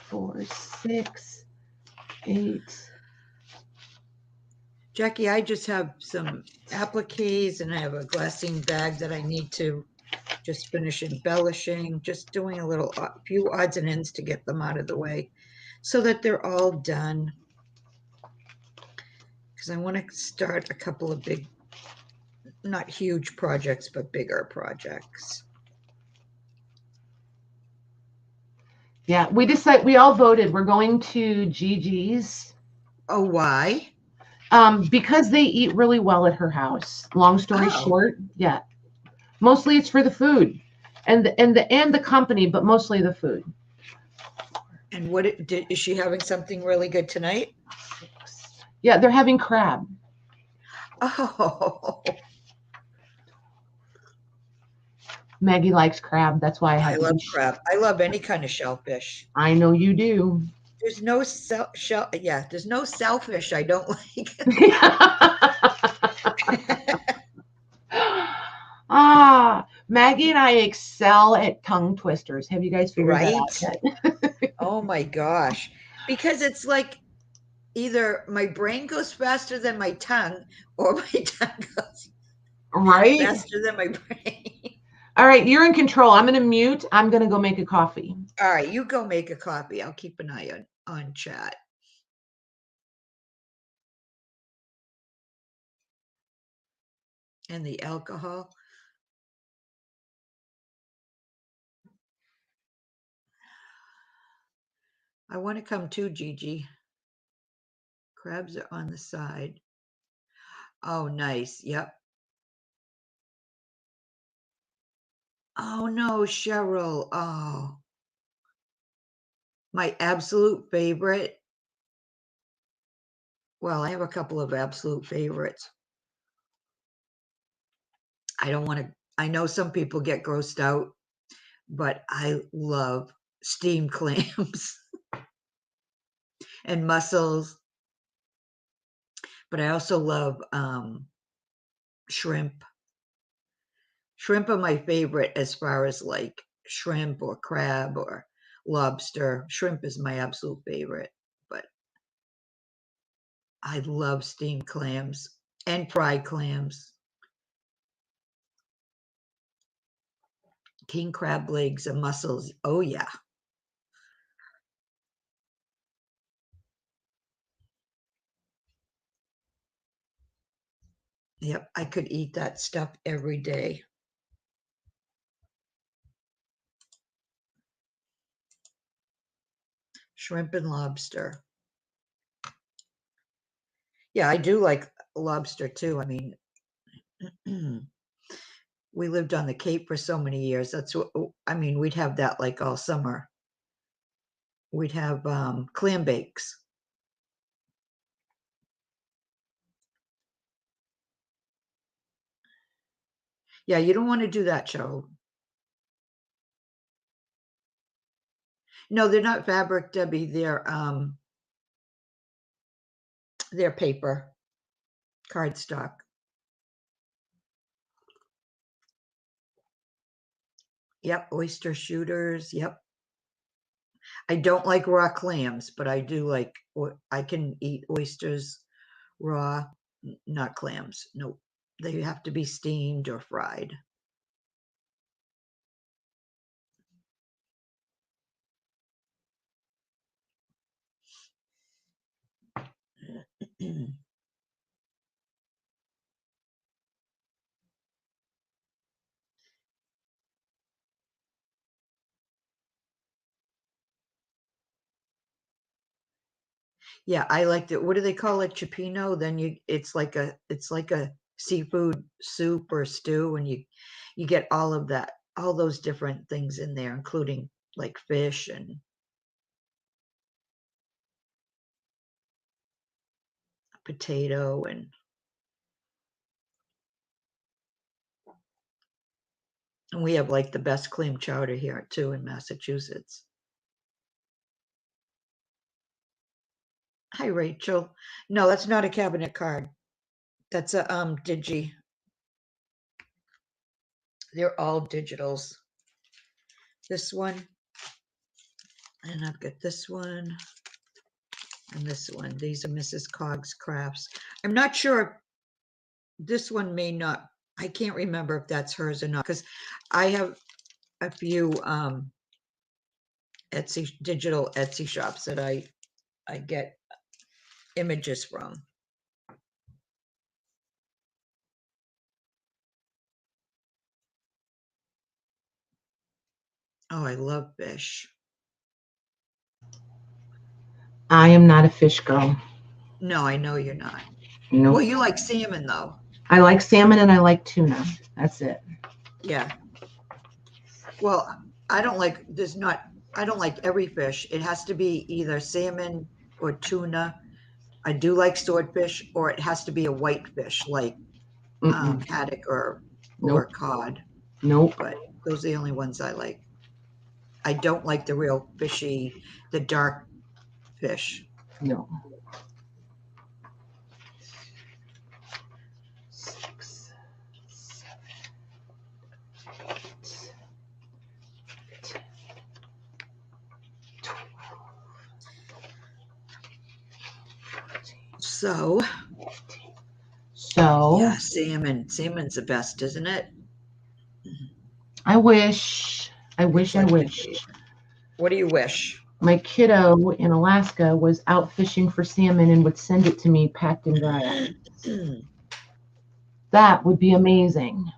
4, 6, 8. Jackie, I just have some appliques and I have a glassine bag that I need to just finish embellishing, just doing a few odds and ends to get them out of the way so that they're all done. Because I want to start a couple of big, not huge projects, but bigger projects. Yeah, we all voted. We're going to Gigi's. Oh, why? Because they eat really well at her house. Long story short, yeah. Mostly it's for the food and the company, but mostly the food. And is she having something really good tonight? Yeah, they're having crab. Oh. Maggie likes crab. That's why I love crab. I love any kind of shellfish. I know you do. There's no there's no shellfish I don't like. Maggie and I excel at tongue twisters. Have you guys figured that out yet? Oh my gosh. Because it's like either my brain goes faster than my tongue or my tongue goes faster than my brain. All right, you're in control. I'm going to mute. I'm going to go make a coffee. All right, you go make a coffee. I'll keep an eye on chat. And the alcohol. I want to come too, Gigi. Crabs are on the side. Oh, nice. Yep. Oh, no, Cheryl. Oh. My absolute favorite. Well, I have a couple of absolute favorites. I know some people get grossed out, but I love steamed clams and mussels. But I also love shrimp. Shrimp are my favorite as far as like shrimp or crab or lobster. Shrimp is my absolute favorite, but I love steamed clams and fried clams. King crab legs and mussels. Oh, yeah. Yep, I could eat that stuff every day. Shrimp and lobster. Yeah, I do like lobster too. I mean, we lived on the Cape for so many years. That's what, I mean, we'd have that like all summer. We'd have clam bakes. Yeah, you don't want to do that, Cheryl. No, they're not fabric, Debbie. They're paper, cardstock. Yep, oyster shooters. Yep. I don't like raw clams, but I do like, I can eat oysters raw, not clams. Nope. They have to be steamed or fried. Yeah, I liked it. What do they call it? Cioppino? Then it's like a seafood soup or stew, and you get all of that, all those different things in there, including like fish and potato and we have like the best clam chowder here too in Massachusetts. Hi, Rachel. No, that's not a cabinet card. That's a digi. They're all digitals. This one, and I've got this one and this one. These are Mrs. Cog's crafts. I'm not sure. This one may not. I can't remember if that's hers or not, because I have a few digital Etsy shops that I get images from. Oh, I love fish. I am not a fish girl. No, I know you're not. No. Well, you like salmon though. I like salmon and I like tuna. That's it. Yeah. Well, I don't like every fish. It has to be either salmon or tuna. I do like swordfish, or it has to be a white fish like haddock or Nope. cod. Nope. But those are the only ones I like. I don't like the real fishy, the dark fish. No. 6, 7, 8, 10, 12, 14, So 15. So yeah, salmon's the best, isn't it? I wish. What do you wish? My kiddo in Alaska was out fishing for salmon and would send it to me packed in dry ice. That would be amazing.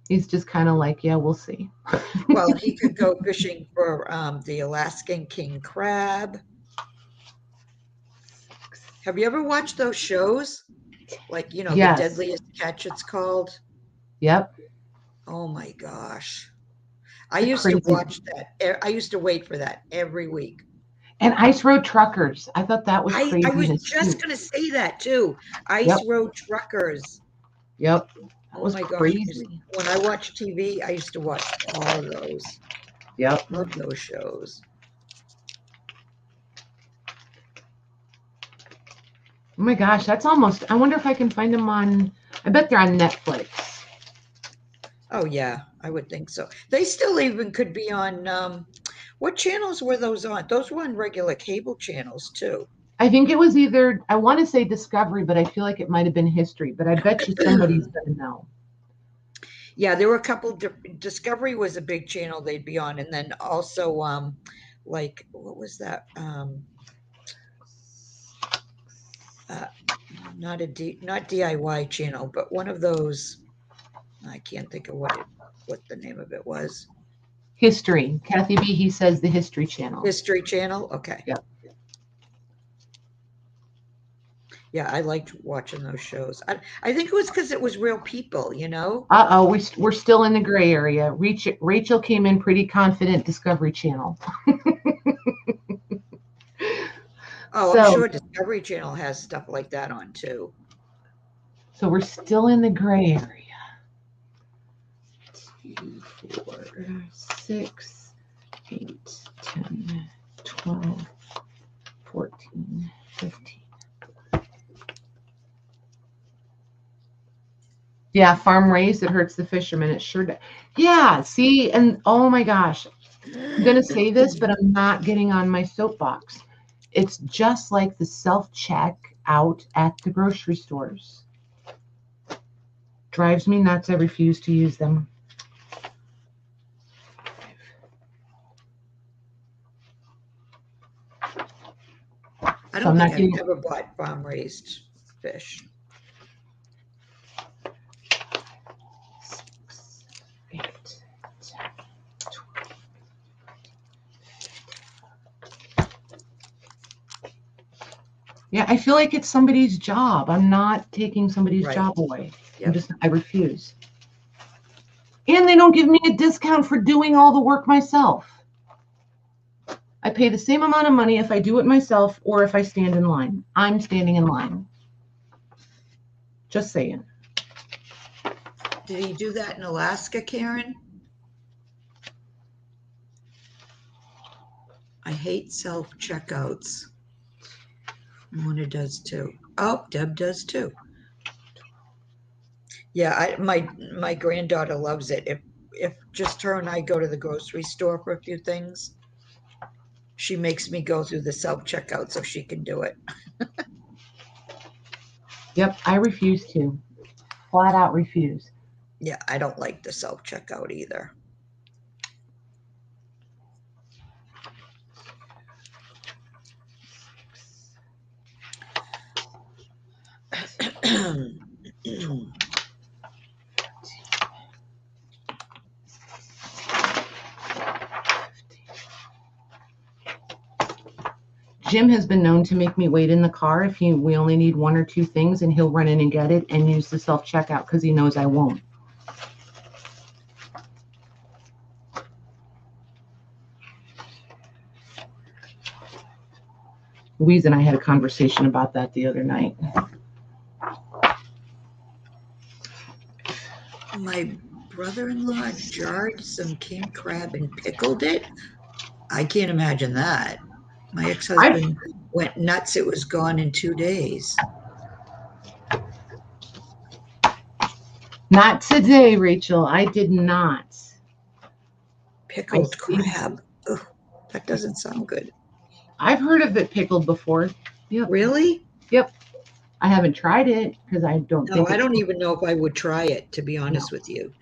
He's just kind of like, yeah, we'll see. Well, he could go fishing for the Alaskan king crab. Have you ever watched those shows? Like, Yes. The Deadliest Catch, it's called. Yep. Oh my gosh. I used to watch that. I used to wait for that every week. And ice road truckers. I thought that was crazy. I was just going to say that too. Ice road truckers. Yep. That was crazy. When I watched TV, I used to watch all of those. Yep. Love those shows. Oh my gosh, that's almost, I wonder if I can find them on, I bet they're on Netflix. Oh yeah, I would think so. They still even could be on, what channels were those on? Those were on regular cable channels too. I think it was either, I want to say Discovery, but I feel like it might have been History, but I bet you somebody's going to know. Yeah, there were a couple, Discovery was a big channel they'd be on. And then also, like, what was that? Not DIY channel, but one of those, I can't think of what the name of it was. History. Kathy B, he says the History Channel. History Channel? Okay. Yeah. Yeah, I liked watching those shows. I think it was because it was real people, Uh-oh, we're still in the gray area. Rachel came in pretty confident, Discovery Channel. Oh, I'm sure Discovery Channel has stuff like that on too. So we're still in the gray area. 2, 4, 6, 8, 10, 12, 14, 15. Yeah, farm raised, it hurts the fishermen. It sure does. Yeah, see, and oh my gosh, I'm going to say this, but I'm not getting on my soapbox. It's just like the self-check out at the grocery stores. Drives me nuts. I refuse to use them. I don't think I've ever bought farm raised fish. 6, 8, 10, 12. Yeah, I feel like it's somebody's job. I'm not taking somebody's job away. Yep. I refuse. And they don't give me a discount for doing all the work myself. I pay the same amount of money if I do it myself or if I stand in line. I'm standing in line. Just saying. Did he do that in Alaska, Karen? I hate self-checkouts. Mona does too. Oh, Deb does too. Yeah, my granddaughter loves it. If just her and I go to the grocery store for a few things, she makes me go through the self-checkout so she can do it. Yep, I refuse to. flat out refuse. Yeah, I don't like the self-checkout either. Jim has been known to make me wait in the car if we only need 1 or 2 things, and he'll run in and get it and use the self-checkout because he knows I won't. Louise and I had a conversation about that the other night. My brother-in-law jarred some king crab and pickled it. I can't imagine that. My ex-husband went nuts. It was gone in 2 days. Not today, Rachel. I did not. Pickled crab. Ugh, that doesn't sound good. I've heard of it pickled before. Yep. Really? Yep. I haven't tried it because I don't think. No, I don't even know if I would try it, to be honest with you.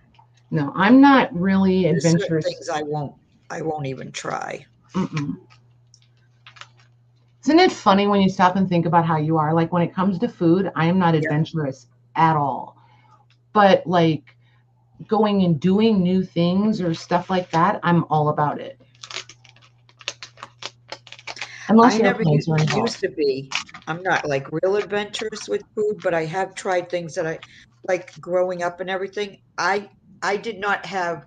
No, I'm not really adventurous. There's certain things I won't even try. Mm-mm. Isn't it funny when you stop and think about how you are? Like when it comes to food, I am not adventurous at all. But like going and doing new things or stuff like that, I'm all about it. Unless I never airplanes used to be. I'm not like real adventurous with food, but I have tried things that I like growing up and everything. I did not have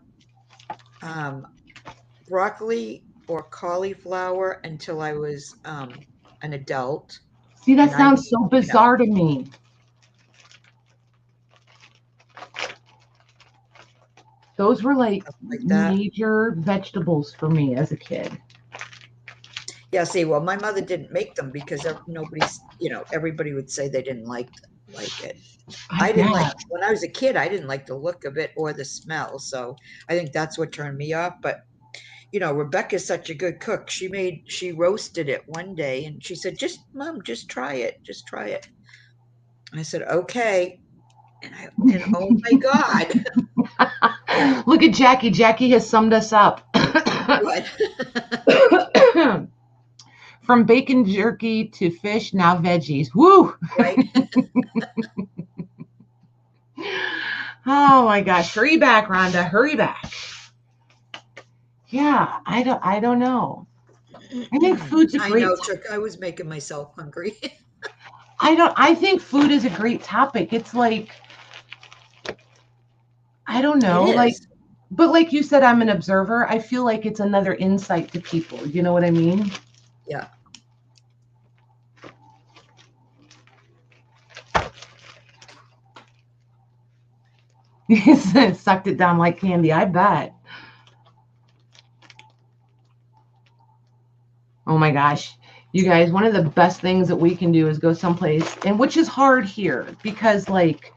broccoli or cauliflower until I was an adult. See, that And sounds so bizarre to me. Those were like major vegetables for me as a kid. Yeah, see, well, my mother didn't make them because nobody's, everybody would say they didn't like it. I didn't like, when I was a kid, I didn't like the look of it or the smell. So I think that's what turned me off. But, Rebecca's such a good cook. She roasted it one day and she said, Mom, just try it. Just try it. And I said, okay. And oh my God. Look at Jackie. Jackie has summed us up. What? From bacon jerky to fish, now veggies. Woo! Right. Oh my gosh. Hurry back, Rhonda. Hurry back. Yeah, I don't know. I think food's a great Chuck. I was making myself hungry. I think food is a great topic. It's like, I don't know, but like you said, I'm an observer. I feel like it's another insight to people. You know what I mean? Yeah. Sucked it down like candy, I bet. Oh my gosh. You guys, one of the best things that we can do is go someplace, and which is hard here because like,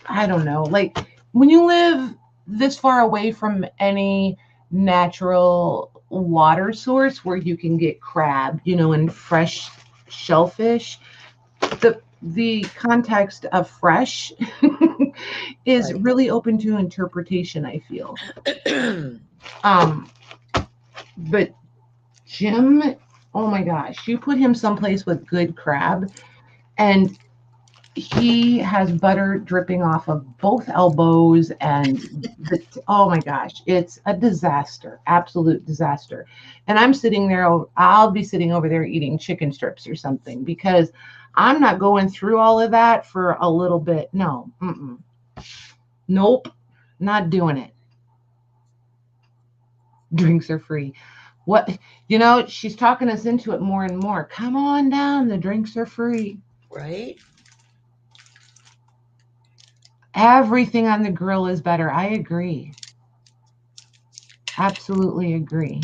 I don't know, like when you live this far away from any natural water source where you can get crab, and fresh shellfish, the context of fresh is really open to interpretation, I feel. But Jim, oh my gosh, you put him someplace with good crab and he has butter dripping off of both elbows and oh my gosh, it's a disaster, absolute disaster. And I'm sitting there, I'll be sitting over there eating chicken strips or something because I'm not going through all of that for a little bit. No, nope, not doing it. Drinks are free. What, she's talking us into it more and more. Come on down, the drinks are free. Right? Everything on the grill is better. I agree. Absolutely agree.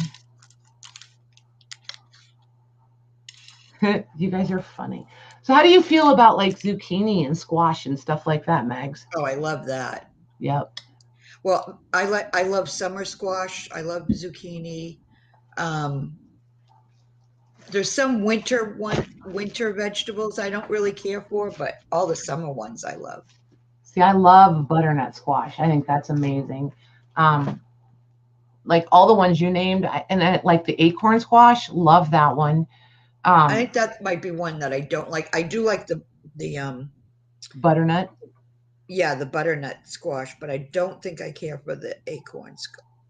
You guys are funny. So how do you feel about like zucchini and squash and stuff like that, Mags? Oh, I love that. Yep. Well, I love summer squash. I love zucchini. There's some winter vegetables I don't really care for, but all the summer ones I love. See, I love butternut squash. I think that's amazing. Like all the ones you named, and I like the acorn squash. Love that one. I think that might be one that I don't like. I do like the butternut. yeah, the butternut squash, but I don't think I care for the acorn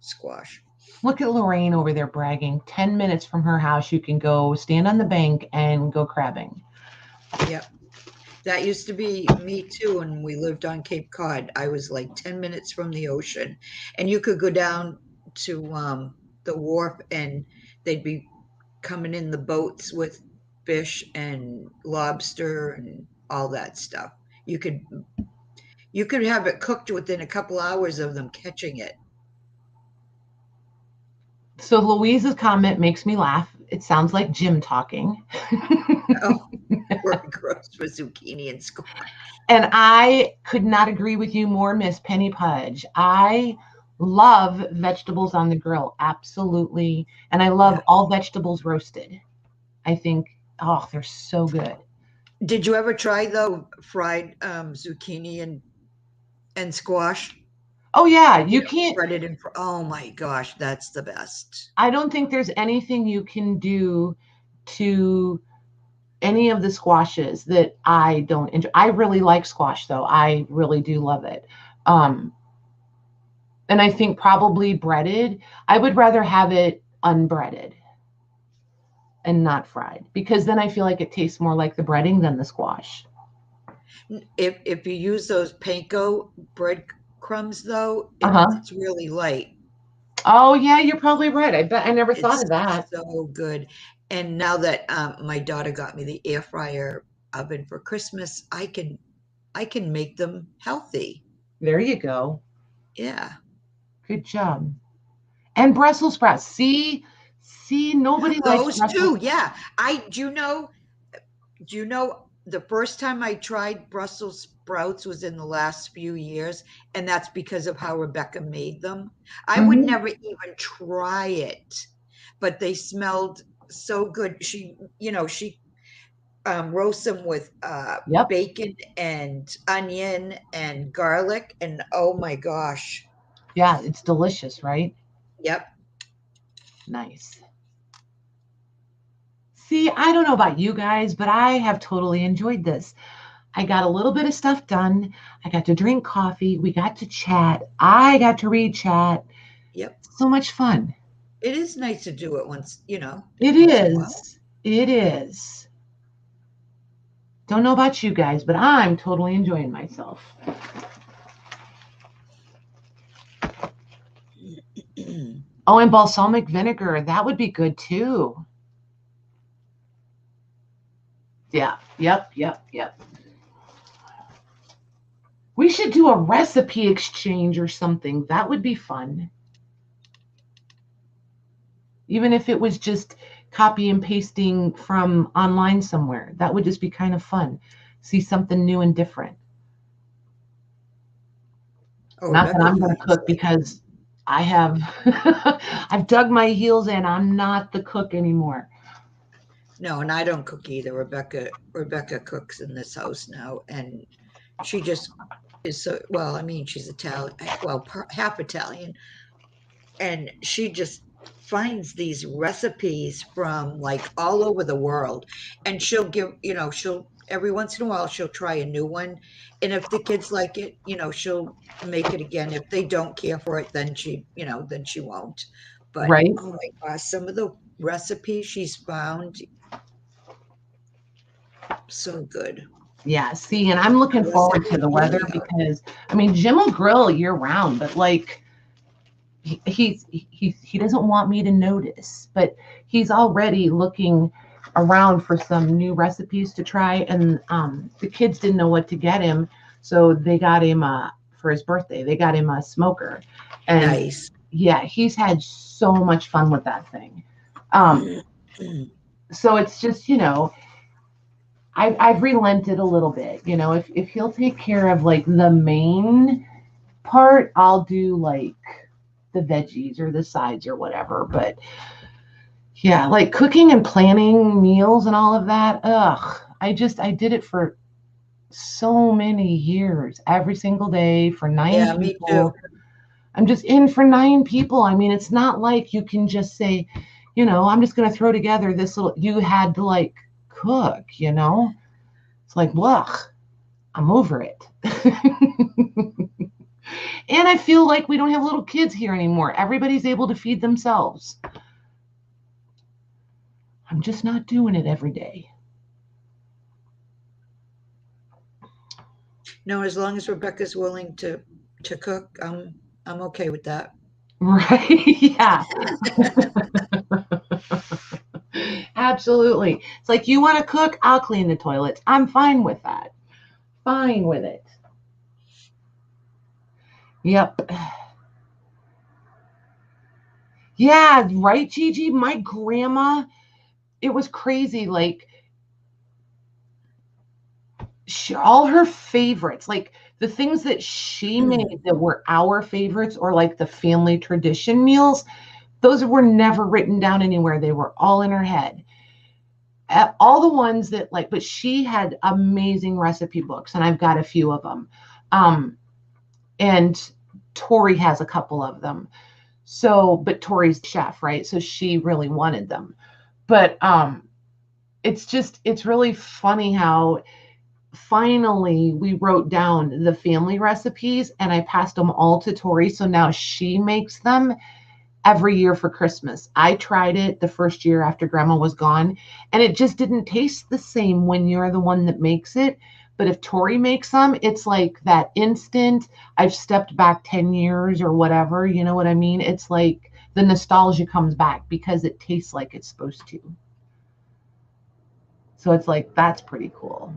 squash. Look at Lorraine over there bragging. 10 minutes from her house, you can go stand on the bank and go crabbing. Yep. That used to be me too when we lived on Cape Cod. I was like 10 minutes from the ocean, and you could go down to the wharf and they'd be coming in the boats with fish and lobster and all that stuff. You could have it cooked within a couple hours of them catching it. So Louise's comment makes me laugh. It sounds like Jim talking. Oh, we're gross for zucchini and squash. And I could not agree with you more, Miss Penny Pudge. I love vegetables on the grill, absolutely. And I love all vegetables roasted. I think, oh, they're so good. Did you ever try the fried zucchini and squash? Oh yeah, you can't. Breaded in. Oh my gosh, that's the best. I don't think there's anything you can do to any of the squashes that I don't enjoy. I really like squash though. I really do love it. And I think probably breaded. I would rather have it unbreaded and not fried, because then I feel like it tastes more like the breading than the squash. If you use those panko breadcrumbs though, it's really light. Oh yeah, you're probably right. I bet I never thought of that. So good. And now that my daughter got me the air fryer oven for Christmas, I can make them healthy. There you go. Yeah. Good job. And Brussels sprouts. See, nobody likes those too. Yeah. Do you know the first time I tried Brussels sprouts was in the last few years, and that's because of how Rebecca made them. I would never even try it, but they smelled so good. She roasts them with bacon and onion and garlic, and oh my gosh. Yeah, it's delicious, right? Yep. Nice. See, I don't know about you guys, but I have totally enjoyed this. I got a little bit of stuff done. I got to drink coffee. We got to chat. I got to read chat. Yep. So much fun. It is nice to do it once, It is. It is. Don't know about you guys, but I'm totally enjoying myself. Oh, and balsamic vinegar. That would be good too. Yeah. Yep. We should do a recipe exchange or something. That would be fun. Even if it was just copy and pasting from online somewhere. That would just be kind of fun. See something new and different. Not that I'm going to cook, because I have I've dug my heels in. I'm not the cook anymore. No, and I don't cook either. Rebecca cooks in this house now, and she just is so, well, I mean, she's Italian, well, half Italian, and she just finds these recipes from like all over the world, and she'll give, she'll every once in a while she'll try a new one, and if the kids like it, she'll make it again. If they don't care for it, then she won't. But oh my gosh, some of the recipes she's found, so good. Yeah, see, and I'm looking forward to the weather, because I mean, Jim will grill year round, but like he doesn't want me to notice, but he's already looking around for some new recipes to try. And the kids didn't know what to get him, so they got him for his birthday. They got him a smoker, and nice. Yeah, he's had so much fun with that thing. So it's just, I've relented a little bit. If he'll take care of like the main part, I'll do like the veggies or the sides or whatever. But yeah, like cooking and planning meals and all of that. I did it for so many years, every single day for 9 Yeah, me too. people. I'm just in for 9 people. I mean, it's not like you can just say, I'm just going to throw together this little, you had to like cook, It's like, I'm over it. And I feel like we don't have little kids here anymore. Everybody's able to feed themselves. I'm just not doing it every day. No, as long as Rebecca's willing to cook, I'm okay with that. Right? Yeah. Absolutely. It's like, you want to cook? I'll clean the toilets. I'm fine with that. Fine with it. Yep. Yeah, right, Gigi? My grandma, it was crazy. Like, all her favorites, like the things that she made that were our favorites, or like the family tradition meals, those were never written down anywhere. They were all in her head. All the ones that but she had amazing recipe books, and I've got a few of them. And Tori has a couple of them. So, but Tori's chef, right? So she really wanted them. But it's really funny how finally we wrote down the family recipes, and I passed them all to Tori. So now she makes them every year for Christmas. I tried it the first year after Grandma was gone, and it just didn't taste the same when you're the one that makes it. But if Tori makes them, it's like that instant, I've stepped back 10 years or whatever, you know what I mean? It's like the nostalgia comes back because it tastes like it's supposed to. So it's like, that's pretty cool.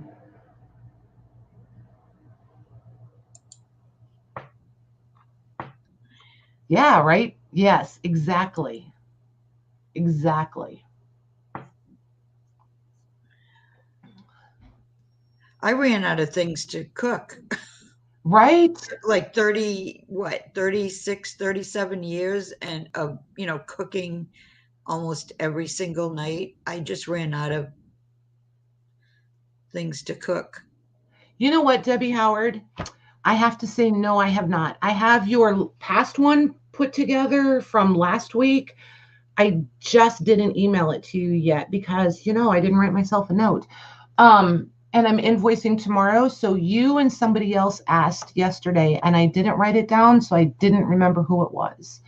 Yeah, right? Yes, exactly. Exactly. I ran out of things to cook. Right? Like 36, 37 years and of, cooking almost every single night. I just ran out of things to cook. You know what, Debbie Howard? I have to say, no, I have not. I have your past one put together from last week. I just didn't email it to you yet because, I didn't write myself a note. And I'm invoicing tomorrow. So you and somebody else asked yesterday, and I didn't write it down, so I didn't remember who it was.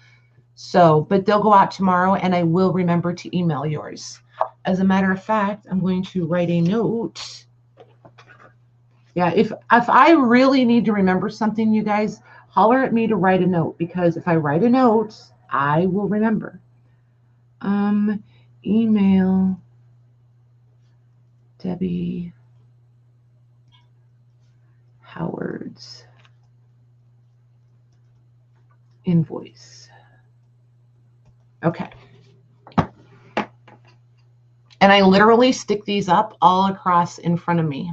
So, but they'll go out tomorrow, and I will remember to email yours. As a matter of fact, I'm going to write a note. Yeah, if I really need to remember something, you guys, holler at me to write a note, because if I write a note, I will remember. Email Debbie Howard's invoice. Okay. And I literally stick these up all across in front of me.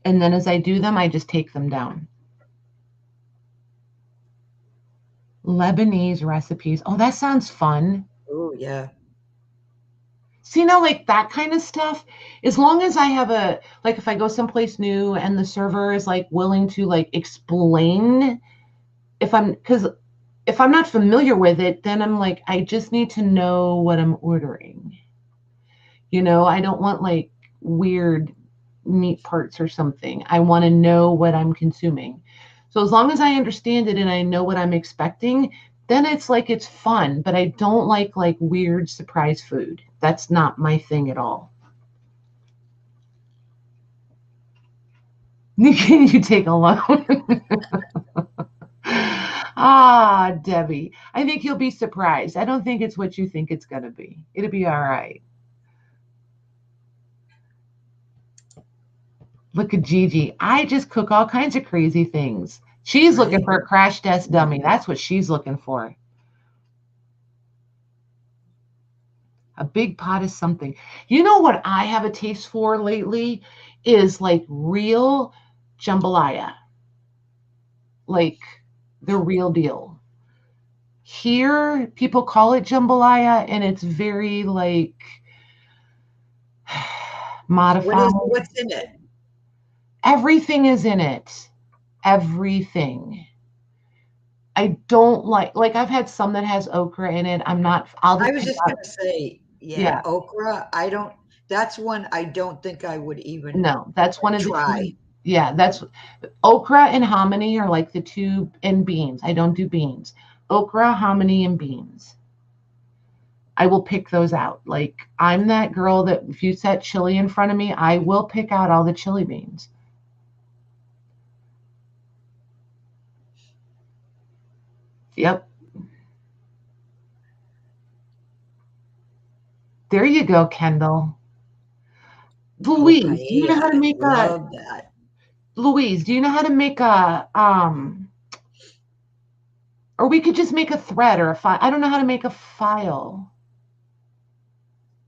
And then as I do them, I just take them down. Lebanese recipes. Oh, that sounds fun. Oh, yeah. See, like that kind of stuff, as long as I have if I go someplace new and the server is like willing to like explain, because if I'm not familiar with it, then I'm like, I just need to know what I'm ordering. I don't want like weird meat parts or something. I want to know what I'm consuming. So as long as I understand it and I know what I'm expecting, then it's like it's fun, but I don't like weird surprise food. That's not my thing at all. Can you take a loan? Debbie, I think you'll be surprised. I don't think it's what you think it's going to be. It'll be all right. Look at Gigi. I just cook all kinds of crazy things. She's looking for a crash test dummy. That's what she's looking for. A big pot is something. You know what I have a taste for lately is like real jambalaya. Like the real deal. Here, people call it jambalaya, and it's very like modified. What's in it? Everything is in it. Everything. I don't like I've had some that has okra in it. I'll just I was pick just out. gonna say, yeah, Yeah, okra. That's one I don't think I would even no, that's one of the try. two. Yeah, that's okra and hominy are like the two, and beans. I don't do beans. Okra, hominy, and beans. I will pick those out. Like I'm that girl that if you set chili in front of me, I will pick out all the chili beans. Yep. There you go, Kendall. Oh, Louise, do you know paella. how to I make a love that. Louise, do you know how to make a or we could just make a thread or a file. I don't know how to make a file.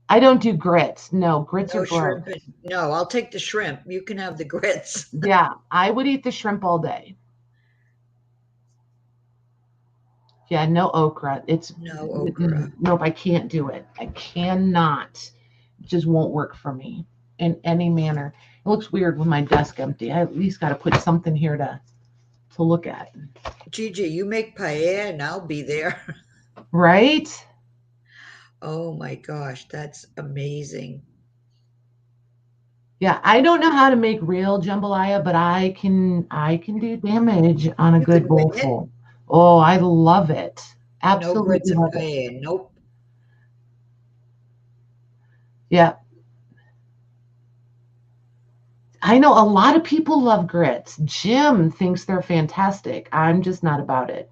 I don't do grits. No, grits are No gross. shrimp. No, I'll take the shrimp. You can have the grits. Yeah, I would eat the shrimp all day. Yeah, no okra. It's No okra. nope, I can't do it. I cannot. It just won't work for me in any manner. It looks weird with my desk empty. I at least got to put something here to look at. Gigi, you make paella and I'll be there. Right? Oh my gosh, that's amazing. Yeah, I don't know how to make real jambalaya, but I can do damage on a You can good wing it. bowlful. Oh, I love it. No grits Absolutely and love it. paella. Nope. Yeah. I know a lot of people love grits. Jim thinks they're fantastic. I'm just not about it.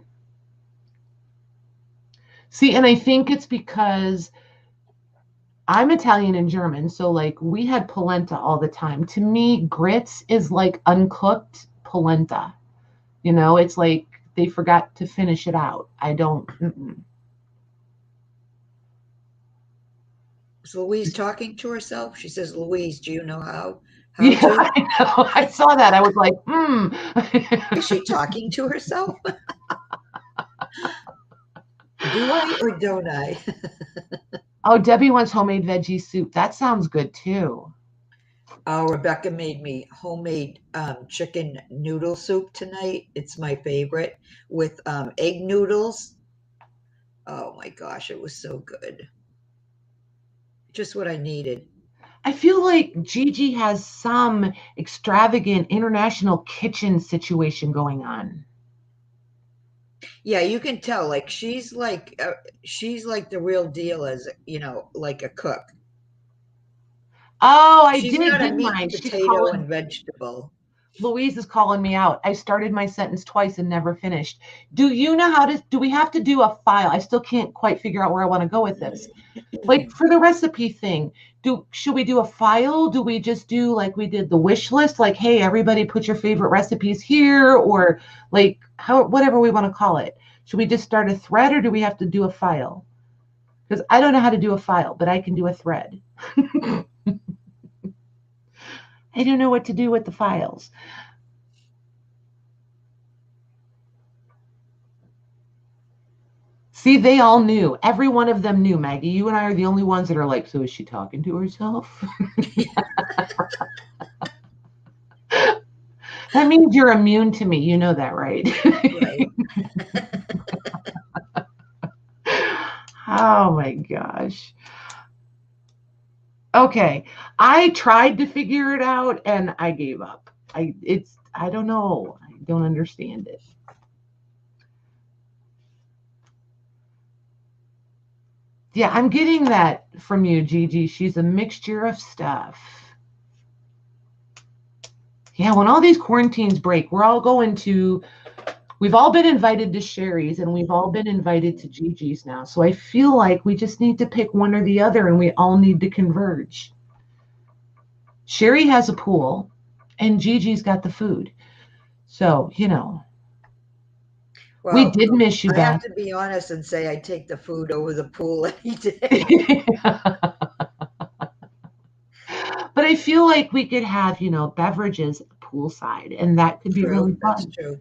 See, and I think it's because I'm Italian and German, so like we had polenta all the time. To me, grits is like uncooked polenta. It's like they forgot to finish it out. I don't. Mm-mm. Is Louise talking to herself? She says, Louise, do you know how Yeah, to? I know. I saw that. I was like, Is she talking to herself? Do I or don't I? Oh, Debbie wants homemade veggie soup. That sounds good too. Oh, Rebecca made me homemade chicken noodle soup tonight. It's my favorite with egg noodles. Oh my gosh, it was so good. Just what I needed. I feel like Gigi has some extravagant international kitchen situation going on. Yeah, you can tell. Like she's like the real deal as like a cook. Oh, I She's did, not a didn't meat, I? potato, and vegetable. Louise is calling me out. I started my sentence twice and never finished. Do we have to do a file? I still can't quite figure out where I want to go with this. Like for the recipe thing, should we do a file? Do we just do like we did the wish list? Like, hey, everybody put your favorite recipes here, or like whatever we want to call it. Should we just start a thread or do we have to do a file? Because I don't know how to do a file, but I can do a thread. I don't know what to do with the files. See, they all knew. Every one of them knew, Maggie. You and I are the only ones that are like, so is she talking to herself? That means you're immune to me. You know that, right? Right. Oh my gosh. Okay. I tried to figure it out and I gave up. I don't know. I don't understand it. Yeah, I'm getting that from you, Gigi. She's a mixture of stuff. Yeah, when all these quarantines break, we've all been invited to Sherry's and we've all been invited to Gigi's now. So I feel like we just need to pick one or the other and we all need to converge. Sherry has a pool and Gigi's got the food. So, we Well, did miss you, I have Beth. to be honest and say I take the food over the pool any day. But I feel like we could have, beverages poolside and that could be True, really that's fun. true.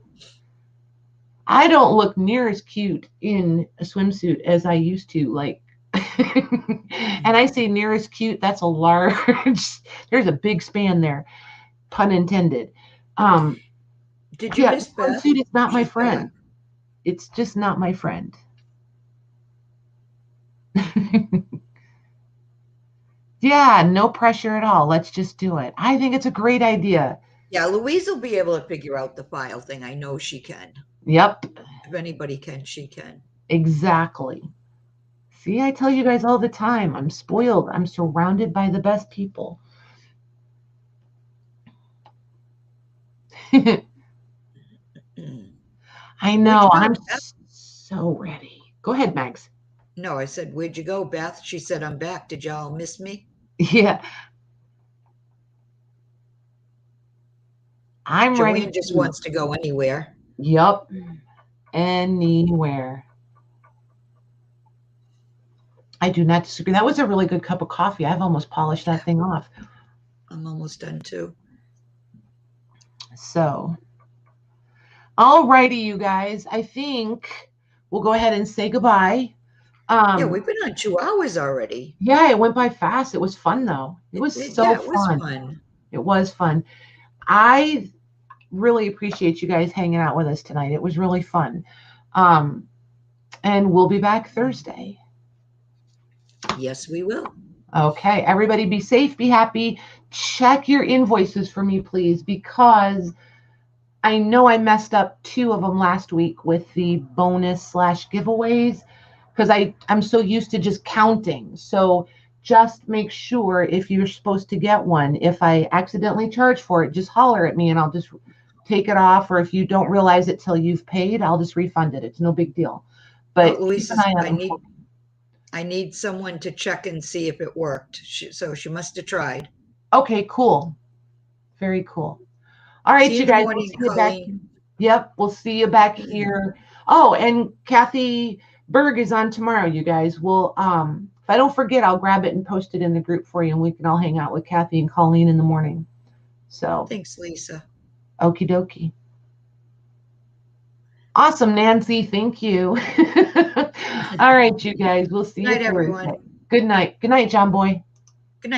I don't look near as cute in a swimsuit as I used to. Like, and I say near as cute, that's a large, there's a big span there. pun intended. Did you Yeah, miss Beth? swimsuit is not my She's friend. back. It's just not my friend. Yeah, no pressure at all. Let's just do it. I think it's a great idea. Yeah, Louise will be able to figure out the file thing. I know she can. Yep, If anybody can, she can. exactly. See, I tell you guys all the time, I'm spoiled. I'm surrounded by the best people. I know. I'm so ready. Go ahead, Max. No, I said, where'd you go, Beth? She said, I'm back. Did y'all miss me? Yeah. I'm ready. Joanne just wants to go anywhere. Yup. Anywhere. I do not disagree. That was a really good cup of coffee. I've almost polished that thing off. I'm almost done too. So, all righty, you guys. I think we'll go ahead and say goodbye. Yeah, we've been on 2 hours already. Yeah, it went by fast. It was fun, though. It was so it was fun. It was fun. I really appreciate you guys hanging out with us tonight. It was really fun. And we'll be back Thursday. Yes, we will. Okay, everybody be safe, be happy. Check your invoices for me, please, because I know I messed up 2 of them last week with the bonus / giveaways because I'm so used to just counting. So just make sure if you're supposed to get one, if I accidentally charge for it, just holler at me and I'll just take it off. Or if you don't realize it till you've paid, I'll just refund it. It's no big deal. But Louise, I need someone to check and see if it worked. So she must have tried. Okay, cool. Very cool. All right, you guys. We'll see you back. Yep, we'll see you back here. Oh, and Kathy Berg is on tomorrow, you guys. We'll if I don't forget, I'll grab it and post it in the group for you, and we can all hang out with Kathy and Colleen in the morning. So thanks, Lisa. Okie dokie. Awesome, Nancy. Thank you. All right, you guys. We'll see you Thursday. Everyone. Good night. Good night, John Boy.